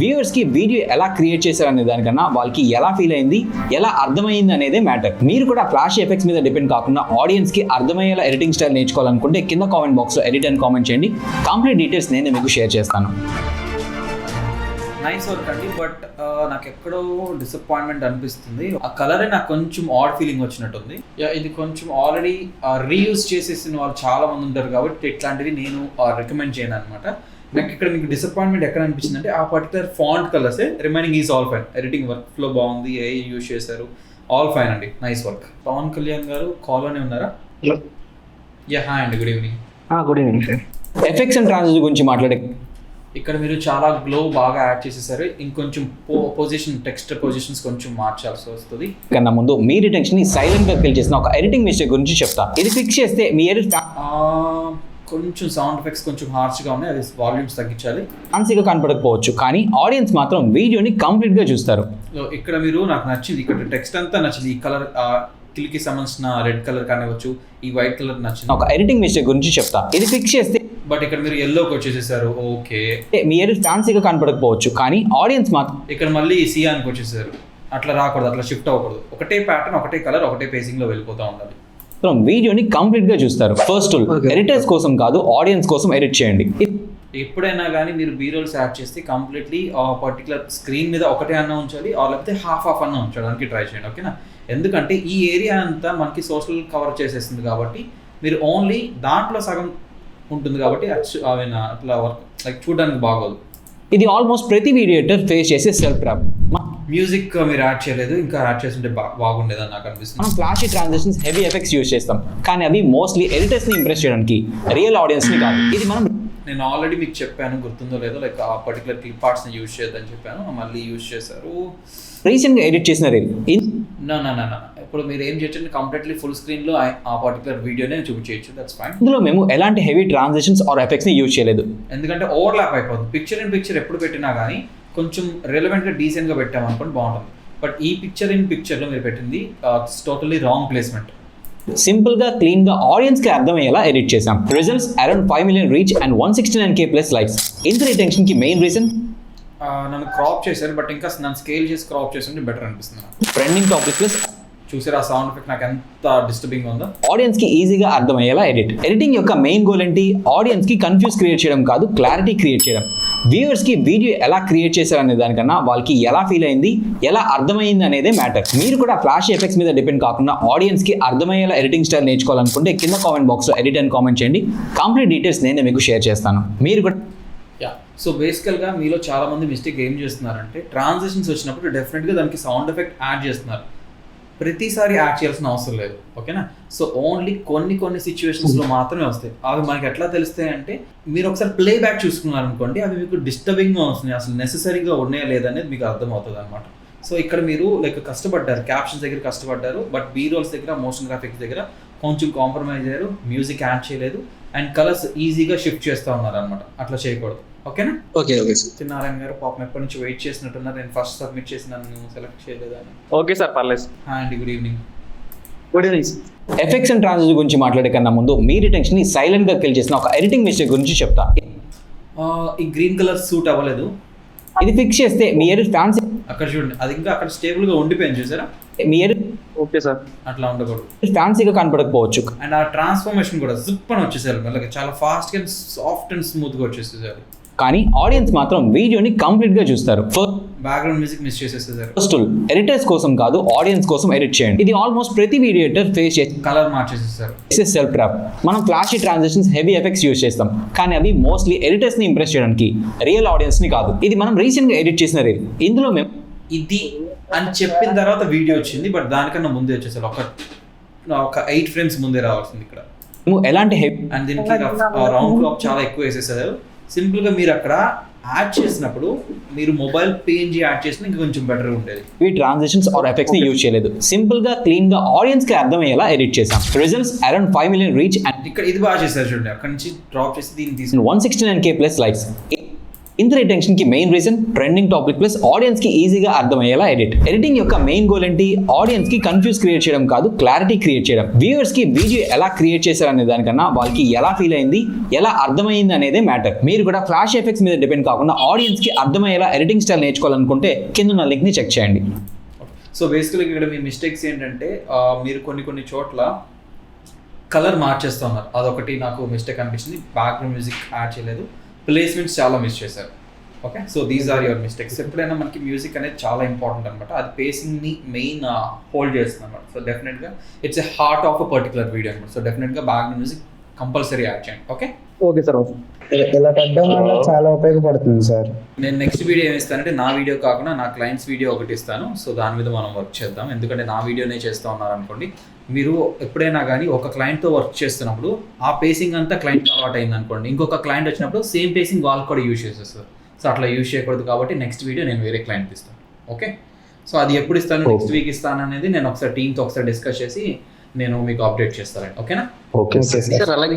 వ్యూవర్స్ కి వీడియో ఎలా క్రియేట్ చేశారనే దానికన్నా వాళ్ళకి ఎలా ఫీల్ అయింది, ఎలా అర్థమైంది అనేదే మ్యాటర్. మీరు కూడా ఫ్లాష్ ఎఫెక్ట్స్ మీద డిపెండ్ కాకుండా ఆడియన్స్ కి అర్థమయ్యేలా ఎడిటింగ్ స్టైల్ నేర్చుకోవాలనుకుంటే కింద కామెంట్ బాక్స్ లో ఎడిట్ అని కామెంట్ చేయండి. కంప్లీట్ డీటెయిల్స్ నేను మీకు షేర్ చేస్తాను. నైస్ వర్క్ అండి. బట్ నాకు ఎక్కడో డిసప్పాయింట్మెంట్ అనిపిస్తుంది. ఆ కలరే నాకు కొంచెం ఆడ్ ఫీలింగ్ వచ్చినట్టుంది. ఇది కొంచెం ఆల్రెడీ రీయూజ్ చేసేసిన వాళ్ళు చాలా మంది ఉంటారు కాబట్టి ఇట్లాంటివి నేను రికమెండ్ చేయను అనమాట. నాకు ఇక్కడ మీకు డిసప్పాయింట్మెంట్ ఎక్కడ అనిపించింది అంటే, ఆ పర్టికులర్ ఫాంట్ కలర్సే, remaining is all fine. Editing work flow బాగుంది, ఏ యూజ్ చేశారు, ఆల్ ఫైన్ అండి. Nice work. పవన్ కళ్యాణ్ గారు కాల్లోనే ఉన్నారా? యా, హాయ్ అండి, good evening. Good evening sir. Effects and transition గురించి మాట్లాడే ఇక్కడ మీరు చాలా గ్లో బాగా యాడ్ చేసేసారు. ఇంకొంచెం పొజిషన్, టెక్స్ట్ పొజిషన్స్ కొంచెం మార్చాల్సి వస్తుంది. కన్నా ముందు మీ రిటెన్షన్ ని సైలెంట్ గా కిల్ చేసిన ఒక ఎడిటింగ్ మిస్టేక్ గురించి చెప్తా. ఇది ఫిక్స్ చేస్తే మీ ఎడిట్ కొంచెం సౌండ్ ఎఫెక్ట్స్ కొంచెం హార్ష్గా ఉన్నాయి, అది వాల్యూమ్స్ తగ్గించాలి. ఫ్యాన్సీగా కనపడకపోవచ్చు, కానీ ఆడియన్స్ మాత్రం వీడియోని కంప్లీట్ గా చూస్తారు. ఇక్కడ మీరు నాకు నచ్చింది, ఇక్కడ టెక్స్ట్ అంతా నచ్చింది. ఈ కలర్ కిల్కి సంబంధించిన రెడ్ కలర్ కానివచ్చు, ఈ వైట్ కలర్ నచ్చింది. ఒక ఎడిటింగ్ మిస్టేక్ గురించి చెప్తా. ఇది ఫిక్స్ చేస్తే బట్ ఇక్కడ మీరు ఎల్లోకి వచ్చేసేసారు. ఓకే, మీ ఎడిట్ ఫ్యాన్సీగా కనపడకపోవచ్చు, కానీ ఆడియన్స్ మాత్రం ఇక్కడ మళ్ళీ సియానికి వచ్చేసారు. అట్లా రాకూడదు, అట్లా షిఫ్ట్ అవ్వకూడదు. ఒకటే ప్యాటర్న్, ఒకటే కలర్, ఒకటే పేసింగ్ లో వెళ్ళిపోతూ ఉండాలి. వీడియోని కంప్లీట్ గా చూస్తారు. ఫస్ట్ రూల్, ఎడిటర్స్ కోసం కాదు, ఆడియన్స్ కోసం ఎడిట్ చేయండి. ఎప్పుడైనా కానీ మీరు బీరోల్స్ యాడ్ చేస్తే కంప్లీట్లీ పర్టికులర్ స్క్రీన్ మీద ఒకటే అన్న ఉంచాలి, లేకపోతే హాఫ్ అన్న ఉంచడానికి ట్రై చేయండి. ఓకేనా? ఎందుకంటే ఈ ఏరియా అంతా మనకి సోషల్ కవర్ చేసేస్తుంది కాబట్టి మీరు ఓన్లీ దాంట్లో సగం ఉంటుంది కాబట్టి అట్లా వర్క్ లైక్ చూడడానికి బాగోదు. ఇది ఆల్మోస్ట్ ప్రతి వీడియో ఎడిటర్ ఫేస్ చేసే సెల్ఫ్ ట్రాప్. మ్యూజిక్ మీరు యాడ్ చేయలేదు, ఇంకా యాడ్ చేస్తుంటే బాగుండేదని నాకు అనిపిస్తుంది. మనం flashy transitions, heavy effects use చేస్తాం, కానీ అవి మోస్ట్లీ ఎడిటర్స్ ని ఇంప్రెస్ చేయడానికి, రియల్ ఆడియన్స్ ని కాదు. ఇది మనం నేను ఆల్రెడీ మీకు చెప్పాను, గుర్తుందో లేదో, లైక్ ఆ పర్టికులర్ క్లిప్ ఆర్ట్స్ని యూజ్ చేయొద్దని చెప్పాను, మళ్ళీ యూజ్ చేశారు. రీసెంట్గా ఎడిట్ చేసిన రీల్ నా ఇప్పుడు మీరు ఏం చేయొచ్చు, కంప్లీట్లీ ఫుల్ స్క్రీన్లో ఆ పర్టికులర్ వీడియోనే చూపించవచ్చు, దట్స్ ఫైన్. ఇందులో మేము ఎలాంటి హెవీ ట్రాన్సాక్షన్స్ ఆర్ ఎఫెక్ట్స్ని యూజ్ చేయలేదు. ఎందుకంటే ఓవర్లాప్ అయిపోతుంది. పిక్చర్ ఇన్ పిక్చర్ ఎప్పుడు పెట్టినా కానీ కొంచెం రెలవెంట్గా డీసెంట్గా పెట్టామనుకోండి బాగుంటుంది. బట్ ఈ పిక్చర్ ఇన్ పిక్చర్లో మీరు పెట్టింది టోటలీ రాంగ్ ప్లేస్మెంట్. సింపుల్గా క్లీన్గా ఆడియన్స్కి అర్థమయ్యేలా ఎడిట్ చేసాం. Results around 5 million reach and 169K plus likes. ఇంత రిటెన్షన్కి మెయిన్ రీజన్ నన్ను క్రాప్ చేశారు, బట్ ఇంకా నన్ను స్కేల్ చేసి క్రాప్ చేస్తుంటే బెటర్ అనిపిస్తుంది. ట్రెండింగ్ టాపిక్ ప్లస్ చూసారా ఆ సౌండ్ ఎఫెక్ట్ నాకు ఎంత డిస్టర్బింగ్ ఉందో. ఆడియన్స్కి ఈజీగా అర్థమయ్యేలా ఎడిటింగ్ యొక్క మెయిన్ గోల్ ఏంటి? ఆడియన్స్కి కన్ఫ్యూజ్ క్రియేట్ చేయడం కాదు, క్లారిటీ క్రియేట్ చేయడం. వ్యూవర్స్కి వీడియో ఎలా క్రియేట్ చేశారనే దానికన్నా వాళ్ళకి ఎలా ఫీల్ అయింది, ఎలా అర్థమైంది అనేదే మ్యాటర్. మీరు కూడా ఫ్లాష్ ఎఫెక్ట్స్ మీద డిపెండ్ కాకుండా ఆడియన్స్కి అర్థమయ్యేలా ఎడిటింగ్ స్టైల్ నేర్చుకోవాలనుకుంటే కింద కామెంట్ బాక్స్లో ఎడిట్ అండ్ కామెంట్ చేయండి. కంప్లీట్ డీటెయిల్స్ నేను మీకు షేర్ చేస్తాను. మీరు కూడా సో బేసికల్గా మీలో చాలా మంది మిస్టేక్ ఏం చేస్తున్నారంటే, ట్రాన్సిషన్స్ వచ్చినప్పుడు డెఫినెట్గా దానికి సౌండ్ ఎఫెక్ట్ యాడ్ చేస్తున్నారు. ప్రతిసారి యాడ్ చేయాల్సిన అవసరం లేదు, ఓకేనా? సో ఓన్లీ కొన్ని సిచ్యువేషన్స్లో మాత్రమే వస్తాయి. అవి మనకి ఎట్లా తెలుస్తాయి అంటే, మీరు ఒకసారి ప్లే బ్యాక్ చూసుకున్నారనుకోండి, అవి మీకు డిస్టర్బింగ్గా వస్తున్నాయి, అసలు నెససరీగా ఉన్నాయా లేదనేది మీకు అర్థమవుతుంది అనమాట. సో ఇక్కడ మీరు లైక్ కష్టపడ్డారు, క్యాప్షన్స్ దగ్గర కష్టపడ్డారు, బట్ బీ రోల్స్ దగ్గర, మోషన్ గ్రాఫిక్స్ దగ్గర కొంచెం కాంప్రమైజ్ అయ్యారు, మ్యూజిక్ యాడ్ చేయలేదు, అండ్ కలర్స్ ఈజీగా షిఫ్ట్ చేస్తూ ఉన్నారు అనమాట. అట్లా చేయకూడదు, ఓకేనా? Okay sir. సత్యనారాయణ గారు పాపం ఎప్పటి నుంచి వెయిట్ చేసినట్టున్నారు, నేను ఫస్ట్ సబ్మిట్ చేసి నన్ను సెలెక్ట్ చేయలేదని. ఓకే సార్, పర్లేదు. హాయ్ అండి, good evening. Good evening sir. Effects and transition గురించి మాట్లాడే కన్నా ముందు మీ రిటెన్షన్ని సైలెంట్గా కిల్ చేసిన ఒక ఎడిటింగ్ మిస్టేక్ గురించి చెప్తా. ఈ గ్రీన్ కలర్ సూట్ అవ్వలేదు, ఇది ఫిక్స్ చేస్తే మీ ఎడిట్ ఫ్యాన్సీ అక్కడ చూడండి, అది ఇంకా అక్కడ స్టేబుల్గా ఉండిపోయింది, చూసారా? మీ ఎడిట్ ఓకే సార్. అట్లా ఉండకూడదు. ఫ్యాన్సీగా కనపడకపోవచ్చు, అండ్ ఆ ట్రాన్స్ఫర్మేషన్ కూడా జిప్ అని వచ్చేసారు, మెల్లగా చాలా ఫాస్ట్గా అండ్ సాఫ్ట్ అండ్ స్మూత్గా వచ్చేసేసారు. కానీ ఆడియన్స్ మాత్రం వీడియోని కంప్లీట్గా చూస్తారు. బ్యాక్గ్రౌండ్ మ్యూజిక్ మిస్ చేసేసారు. ఫస్ట్ ఎడిటర్స్ కోసం కాదు, ఆడియన్స్ కోసం ఎడిట్ చేయండి. ఇది ఆల్మోస్ట్ ప్రతి వీడియో ఎడిటర్ ఫేస్ చేసే కలర్ మార్చేసేసారు. Self trap. మనం flashy transactions, heavy effects use చేస్తాం, కానీ అవి మోస్ట్లీ ఎడిటర్స్ని ఇంప్రెస్ చేయడానికి, రియల్ ఆడియన్స్ని కాదు. ఇది మనం రీసెంట్గా ఎడిట్ చేసిన రీల్. ఇందులో మేము ఇది అని చెప్పిన తర్వాత వీడియో వచ్చింది, బట్ దానికన్నా ముందే వచ్చేసారు. ఒక 8 frames ముందే రావాల్సింది ఇక్కడ. ఎలాంటి హెవీ అండ్ దీనికి రౌండ్ క్లాప్ చాలా ఎక్కువ వేసేసారు. సింపుల్గా మీరు అక్కడ యాడ్ చేసినప్పుడు మీరు మొబైల్ PNG యాడ్ చేసినా ఇంకా కొంచెం బెటర్గా ఉండేది. ఈ ట్రాన్సాక్షన్స్ ఆర్ ఎఫెక్ట్స్ ని యూజ్ చేయలేదు. సింపుల్ గా క్లీన్ గా ఆడియన్స్ కి అర్థమయ్యేలా ఎడిట్ చేసాం. Results around 5 million reach and ఇక్కడ ఇది బాగా చేశారు చూడండి, అక్కడ నుంచి డ్రాప్ చేసి దీన్ని తీసుకుని 169K ప్లస్ లైక్స్. ఇంత రిటెన్షన్ కి main reason trending topic plus audience కి ఈజీగా అర్థమయ్యేలా ఎడిటింగ్ యొక్క మెయిన్ గోల్ ఏంటి? ఆడియన్స్ కి కన్ఫ్యూజ్ క్రియేట్ చేయడం కాదు, క్లారిటీ క్రియేట్ చేయడం. వ్యూవర్స్ కి వీడియో ఎలా క్రియేట్ చేశారనే దానికన్నా వాళ్ళకి ఎలా ఫీల్ అయింది, ఎలా అర్థమైంది అనేదే మ్యాటర్. మీరు కూడా ఫ్లాష్ ఎఫెక్ట్స్ మీద డిపెండ్ కాకుండా ఆడియన్స్ కి అర్థమయ్యేలా ఎడిటింగ్ స్టైల్ నేర్చుకోవాలనుకుంటే కింద ఉన్న లింక్ ని చెక్ చేయండి. సో బేసికల్గా ఇక్కడ మీ మిస్టేక్స్ ఏంటంటే, మీరు కొన్ని చోట్ల కలర్ మార్చేస్తూ ఉన్నారు, అదొకటి నాకు మిస్టేక్ అనిపించింది. బ్యాక్గ్రౌండ్ మ్యూజిక్ యాడ్ చేయలేదు, ప్లేస్మెంట్స్ చాలా మిస్ చేశారు. Okay, so these are your mistakes. ఎప్పుడైనా మనకి మ్యూజిక్ అనేది చాలా ఇంపార్టెంట్ అనమాట, అది పేసింగ్ని మెయిన్ హోల్డ్ చేస్తుంది అనమాట. సో డెఫినెట్గా it's a heart of a particular video అనమాట. సో డెఫినెట్గా బ్యాక్గ్రౌండ్ మ్యూజిక్ కంపల్సరీ యాడ్ చేయండి. Okay okay sir. ఓకే. ఇలా పెట్టడం వల్ల చాలా ఉపయోగపడుతుంది సార్. నేను నెక్స్ట్ వీడియో ఏమి ఇస్తానంటే, నా వీడియో కాకుండా నా క్లయింట్స్ వీడియో ఒకటి ఇస్తాను. సో దాని మీద మనం వర్క్ చేద్దాం. ఎందుకంటే నా వీడియోనే చేస్తూ ఉన్నారనుకోండి, మీరు ఎప్పుడైనా కానీ ఒక క్లయింట్తో వర్క్ చేస్తున్నప్పుడు ఆ పేసింగ్ అంతా క్లయింట్ అలవాటు అయింది అనుకోండి, ఇంకొక క్లయింట్ వచ్చినప్పుడు సేమ్ పేసింగ్ వాళ్ళు కూడా యూజ్ చేసేస్తారు. సో అట్లా యూజ్ చేయకూడదు కాబట్టి నెక్స్ట్ వీడియో నేను వేరే క్లయింట్ ఇస్తాను. ఓకే, సో అది ఎప్పుడు ఇస్తాను, నెక్స్ట్ వీక్ ఇస్తాను అనేది నేను ఒకసారి టీమ్తో ఒకసారి డిస్కస్ చేసి నేను మీకు అప్డేట్ చేస్తాను. ఓకేనా? Okay sir. సార్ అలాగే